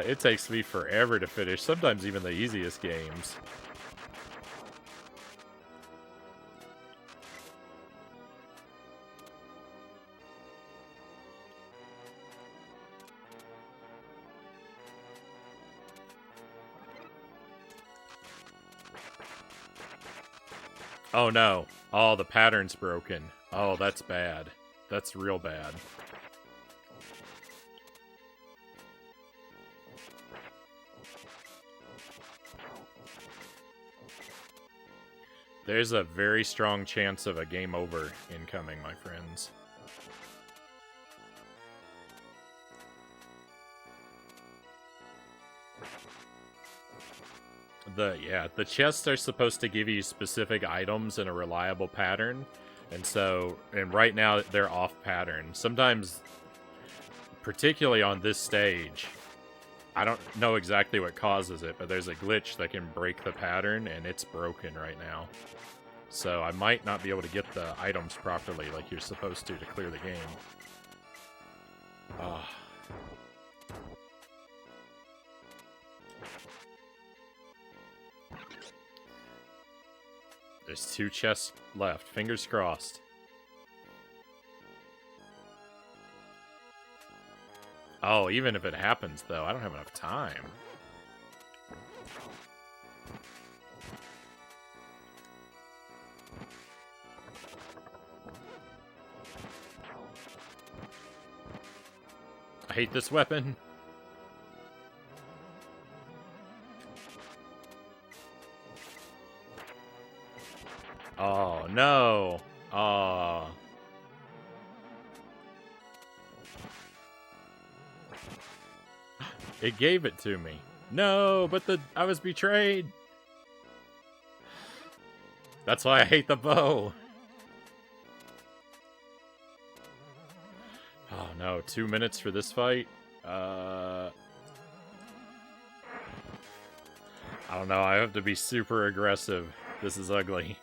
A: It takes me forever to finish, sometimes even the easiest games. Oh no. Oh, the pattern's broken. Oh, that's bad. That's real bad. There's a very strong chance of a game over incoming, my friends. The chests are supposed to give you specific items in a reliable pattern, and right now they're off pattern. Sometimes, particularly on this stage, I don't know exactly what causes it, but there's a glitch that can break the pattern, and it's broken right now. So I might not be able to get the items properly like you're supposed to clear the game. Ah. There's 2 chests left. Fingers crossed. Oh, even if it happens, though, I don't have enough time. I hate this weapon. Oh, no. Oh. It gave it to me. No, but I was betrayed. That's why I hate the bow. Oh, no. 2 minutes for this fight? I don't know. I have to be super aggressive. This is ugly.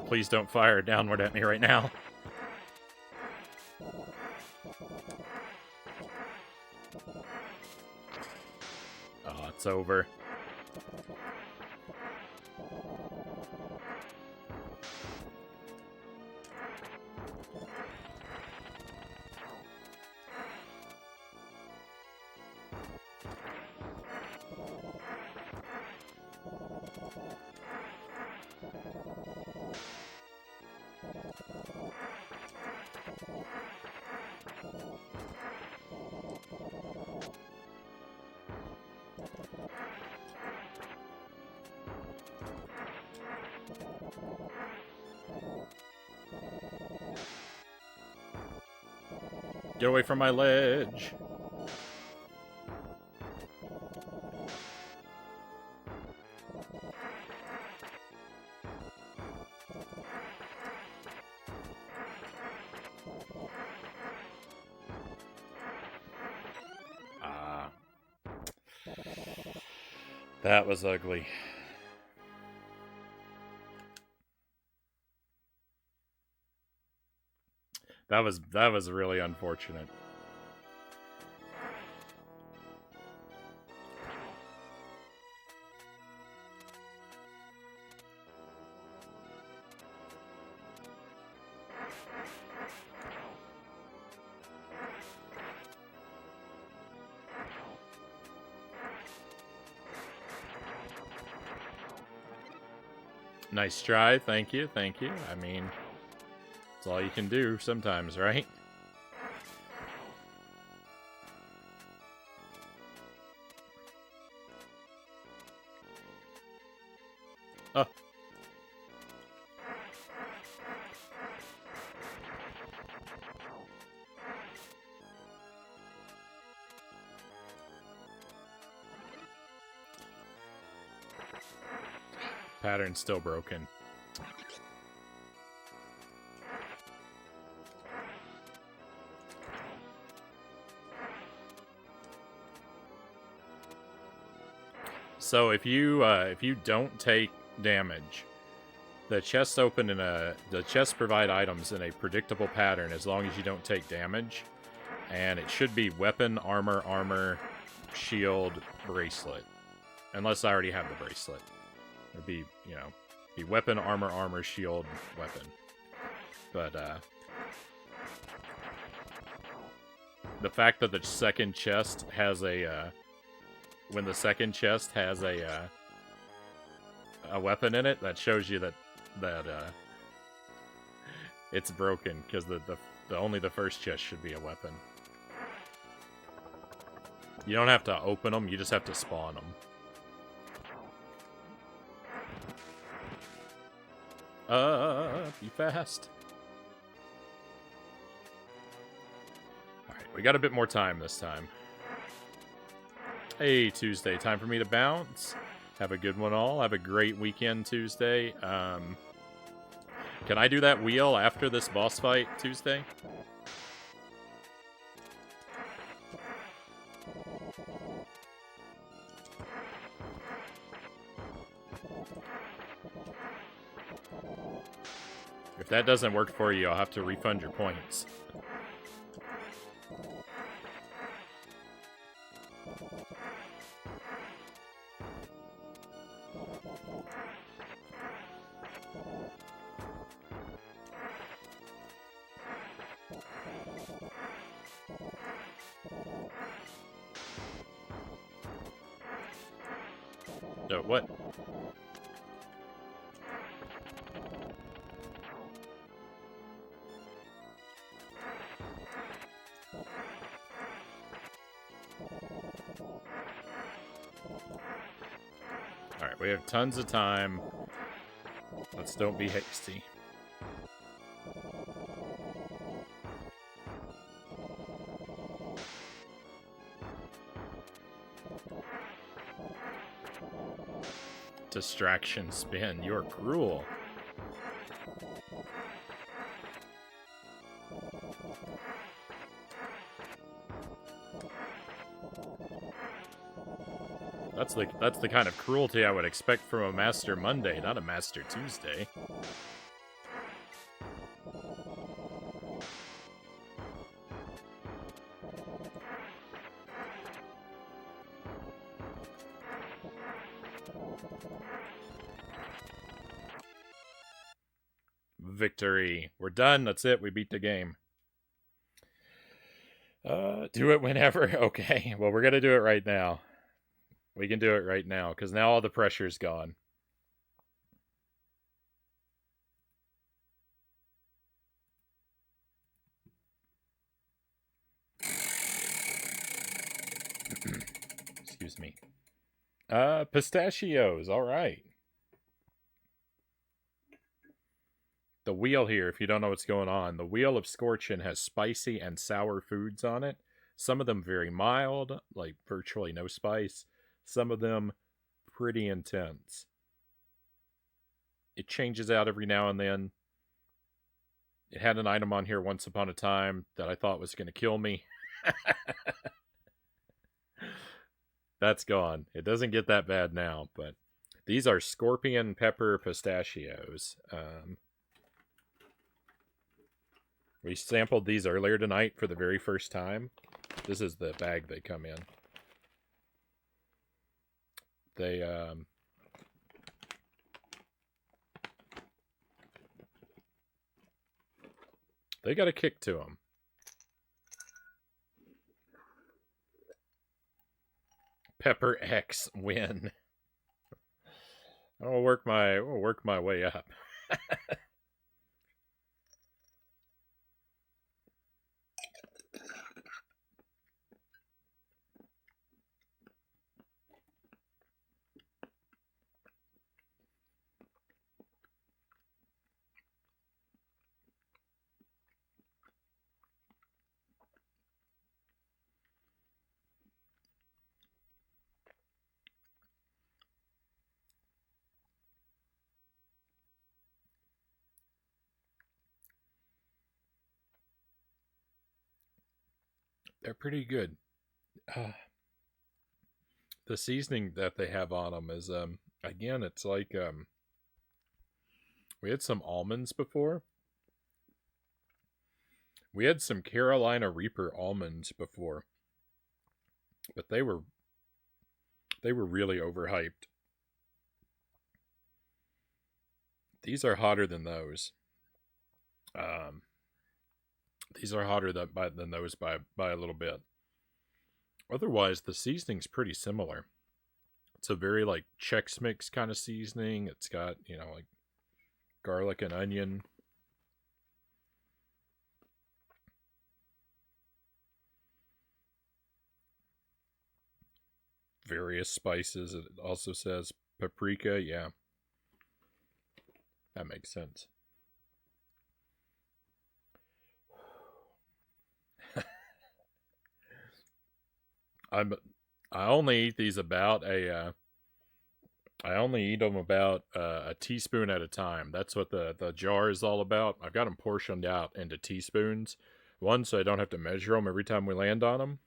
A: Please don't fire downward at me right now. Oh, it's over. Get away from my ledge. Ah. That was ugly. That was really unfortunate. Nice try, thank you, thank you. I mean, it's all you can do sometimes, right? Oh. Pattern's still broken. So if you don't take damage, the chests open in the chests provide items in a predictable pattern as long as you don't take damage, and it should be weapon, armor, shield, bracelet, unless I already have the bracelet. It'd be, you know, be weapon, armor, shield, weapon. But the fact that the second chest has a when the second chest has a weapon in it, that shows you that it's broken, because the only the first chest should be a weapon. You don't have to open them, you just have to spawn them. Be fast. Alright, we got a bit more time this time. Hey, Tuesday, time for me to bounce. Have a good one all. Have a great weekend, Tuesday. Can I do that wheel after this boss fight, Tuesday? If that doesn't work for you, I'll have to refund your points. No, what? Alright, we have tons of time. Let's don't be hasty. Distraction spin. You're cruel. That's the kind of cruelty I would expect from a Master Monday, not a Master Tuesday. Victory. We're done. That's it. We beat the game. Do it whenever. Okay. Well, we're going to do it right now. We can do it right now, because now all the pressure's gone. Excuse me. Pistachios. All right. the wheel here, if you don't know what's going on, the wheel of Scorchin has spicy and sour foods on it. Some of them very mild, like virtually no spice. Some of them pretty intense. It changes out every now and then. It had an item on here once upon a time that I thought was going to kill me. That's gone. It doesn't get that bad now, but these are scorpion pepper pistachios. We sampled these earlier tonight for the very first time. This is the bag they come in. They got a kick to them. Pepper X win. I'll work my way up. They're pretty good. The seasoning that they have on them is again, it's like we had some almonds before. We had some Carolina Reaper almonds before, but they were really overhyped. These are hotter than those. These are hotter than those by a little bit. Otherwise, the seasoning's pretty similar. It's a very like Chex Mix kind of seasoning. It's got, you know, like garlic and onion. Various spices. It also says paprika. Yeah. That makes sense. I only eat these about I only eat them about a teaspoon at a time. That's what the jar is all about. I've got them portioned out into teaspoons. One, so I don't have to measure them every time we land on them.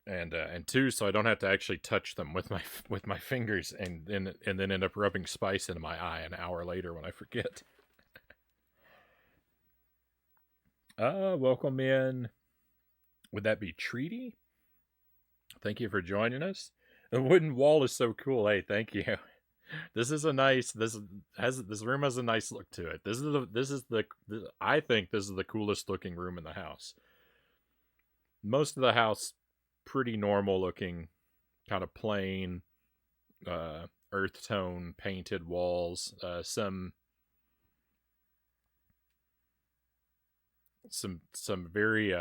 A: And two, so I don't have to actually touch them with my fingers and then end up rubbing spice into my eye an hour later when I forget. Welcome in. Would that be Treaty? Thank you for joining us. The wooden wall is so cool. Hey, thank you. This is a nice. This room has a nice look to it. I think this is the coolest looking room in the house. Most of the house, pretty normal looking, kind of plain, earth tone painted walls. Some very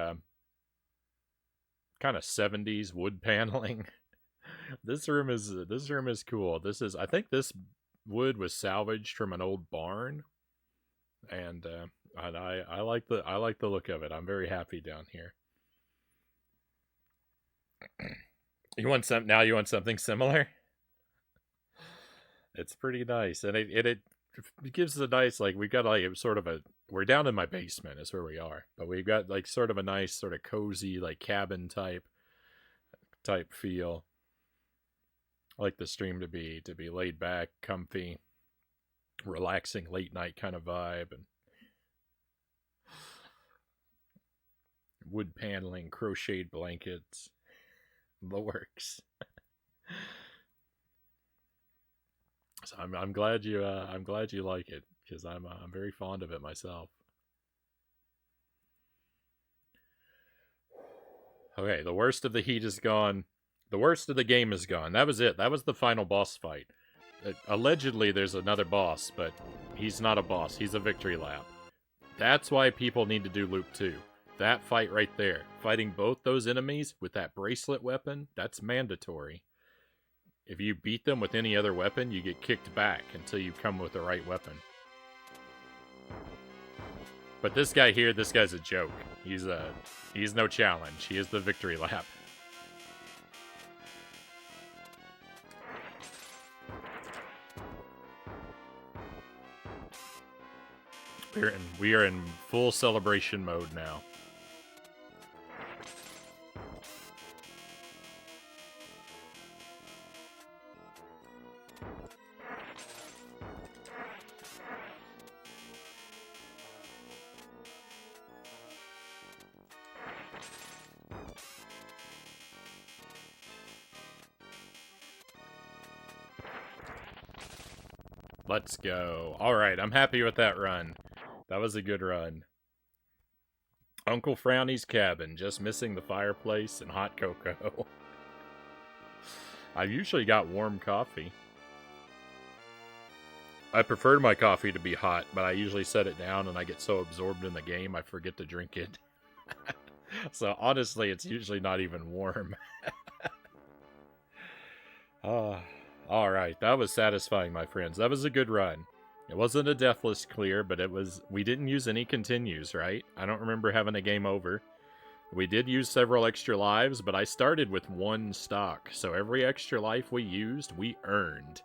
A: kind of 70s wood paneling. This room is cool. I think this wood was salvaged from an old barn, and I like the look of it. I'm very happy down here. You want something similar? It's pretty nice, and it gives us a nice, like, we've got like sort of we're down in my basement is where we are, but we've got like sort of a nice sort of cozy like cabin type feel. I like the stream to be laid back, comfy, relaxing late night kind of vibe, and wood paneling, crocheted blankets, the works. So I'm glad you like it, because I'm very fond of it myself. Okay, the worst of the heat is gone. The worst of the game is gone. That was it. That was the final boss fight. Allegedly, there's another boss, but he's not a boss. He's a victory lap. That's why people need to do Loop 2. That fight right there. Fighting both those enemies with that bracelet weapon, that's mandatory. If you beat them with any other weapon, you get kicked back until you come with the right weapon. But this guy here, this guy's a joke. He's no challenge. He is the victory lap. We are in full celebration mode now. Let's go. Alright, I'm happy with that run. That was a good run. Uncle Frownie's cabin, just missing the fireplace and hot cocoa. I've usually got warm coffee. I prefer my coffee to be hot, but I usually set it down and I get so absorbed in the game I forget to drink it. So honestly, it's usually not even warm. Alright, that was satisfying, my friends. That was a good run. It wasn't a deathless clear, but it was. We didn't use any continues, right? I don't remember having a game over. We did use several extra lives, but I started with 1 stock, so every extra life we used, we earned.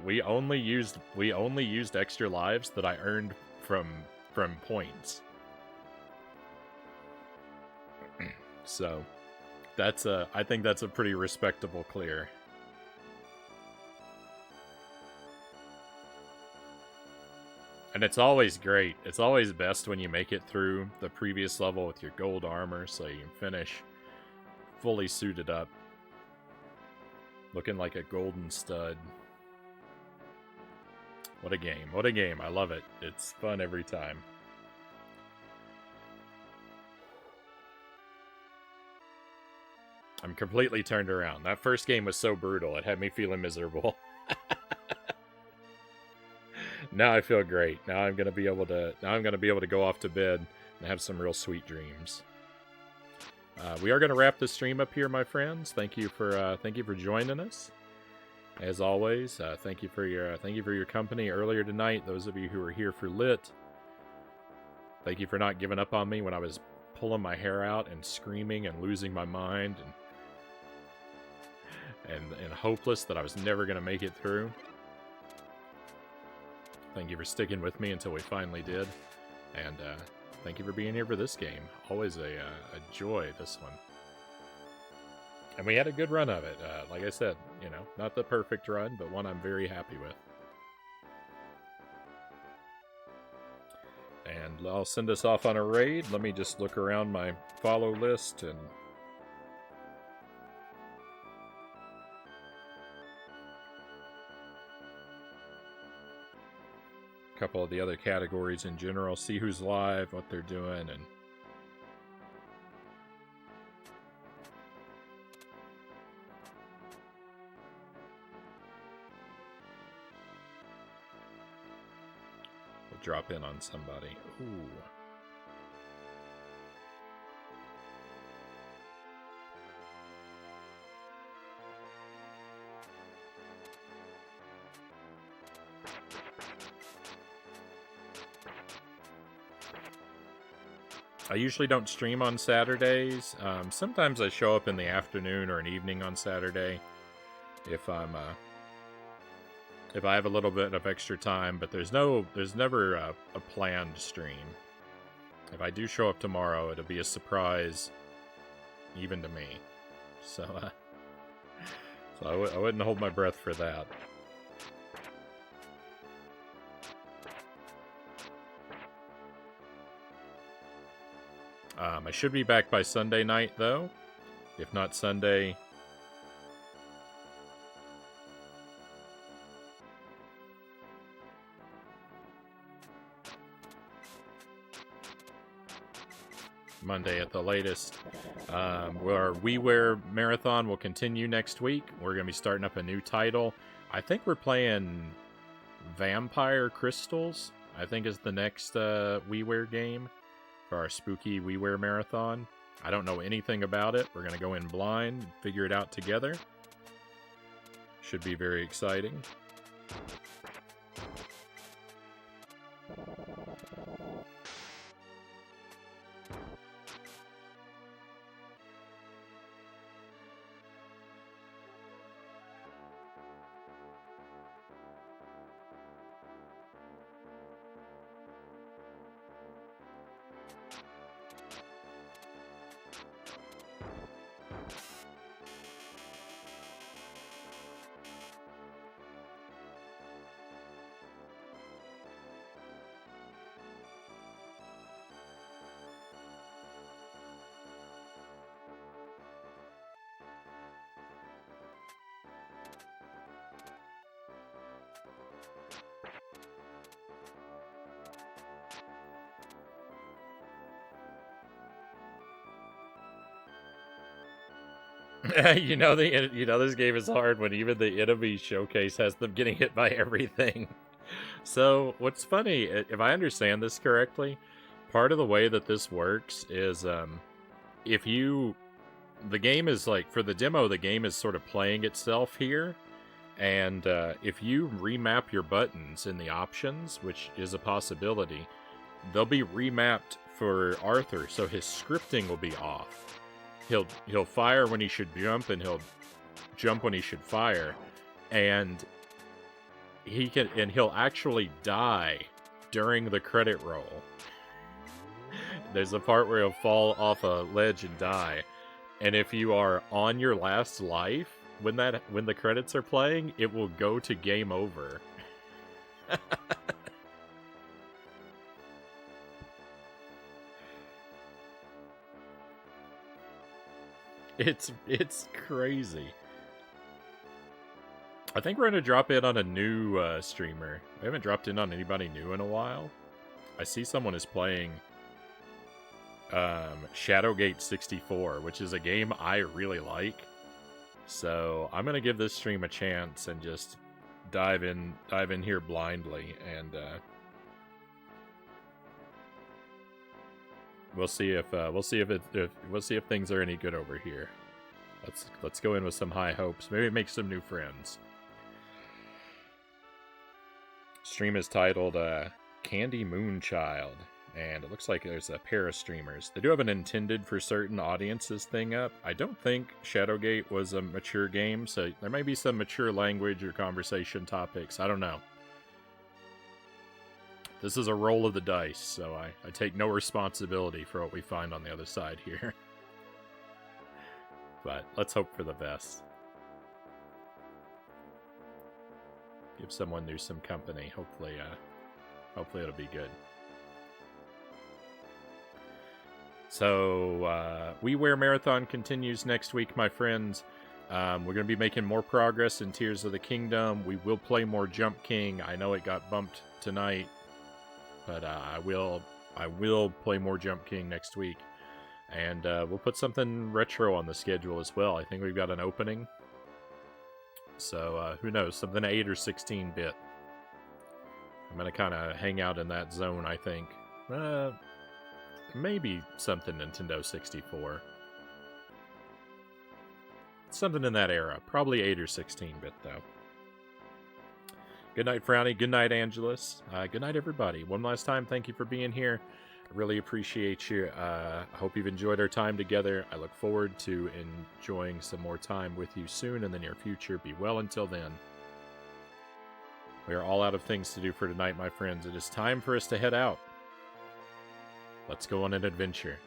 A: We only used extra lives that I earned from points. So I think that's a pretty respectable clear. And it's always great. It's always best when you make it through the previous level with your gold armor so you can finish fully suited up. Looking like a golden stud. What a game. What a game. I love it. It's fun every time. I'm completely turned around. That first game was so brutal. It had me feeling miserable. Now I feel great. Now I'm gonna be able to go off to bed and have some real sweet dreams. We are gonna wrap the stream up here, my friends. Thank you for joining us. As always, thank you for your company earlier tonight. Those of you who were here for lit, thank you for not giving up on me when I was pulling my hair out and screaming and losing my mind and hopeless that I was never gonna make it through. Thank you for sticking with me until we finally did. And thank you for being here for this game. Always a joy, this one. And we had a good run of it. Like I said, you know, not the perfect run, but one I'm very happy with. And I'll send us off on a raid. Let me just look around my follow list and... couple of the other categories in general, see who's live, what they're doing, and we'll drop in on somebody. Ooh. I usually don't stream on Saturdays. Sometimes I show up in the afternoon or an evening on Saturday if I have a little bit of extra time, but there's never a planned stream. If I do show up tomorrow, it'll be a surprise even to me. So I wouldn't hold my breath for that. I should be back by Sunday night, though. If not Sunday... Monday at the latest. Our WiiWare Marathon will continue next week. We're going to be starting up a new title. I think we're playing Vampire Crystals, I think is the next WiiWare game for our spooky WiiWare Marathon. I don't know anything about it. We're going to go in blind, figure it out together. Should be very exciting. You know this game is hard when even the enemy showcase has them getting hit by everything. So what's funny, if I understand this correctly, part of the way that this works is if you the game is like for the demo, the game is sort of playing itself here, and if you remap your buttons in the options, which is a possibility, they'll be remapped for Arthur, so his scripting will be off. He'll fire when he should jump, and he'll jump when he should fire, and he'll actually die during the credit roll. There's a part where he'll fall off a ledge and die, and if you are on your last life when the credits are playing, it will go to game over. It's crazy. I think we're gonna drop in on a new streamer. We haven't dropped in on anybody new in a while. I see someone is playing Shadowgate 64, which is a game I really like. So I'm gonna give this stream a chance and just dive in here blindly, and we'll see if things are any good over here. Let's go in with some high hopes. Maybe make some new friends. Stream is titled Candy Moonchild, and it looks like there's a pair of streamers. They do have an intended for certain audiences thing up. I don't think Shadowgate was a mature game, so there might be some mature language or conversation topics. I don't know. This is a roll of the dice, so I take no responsibility for what we find on the other side here. But let's hope for the best. Give someone new some company. Hopefully it'll be good. So, WiiWare Marathon continues next week, my friends. We're going to be making more progress in Tears of the Kingdom. We will play more Jump King. I know it got bumped tonight, but I will play more Jump King next week. And we'll put something retro on the schedule as well. I think we've got an opening. So, who knows? Something 8 or 16-bit. I'm going to kind of hang out in that zone, I think. Maybe something Nintendo 64. Something in that era. Probably 8 or 16-bit, though. Good night, Frownie. Good night, Angelus. Good night, everybody. One last time, thank you for being here. I really appreciate you. I hope you've enjoyed our time together. I look forward to enjoying some more time with you soon in the near future. Be well until then. We are all out of things to do for tonight, my friends. It is time for us to head out. Let's go on an adventure.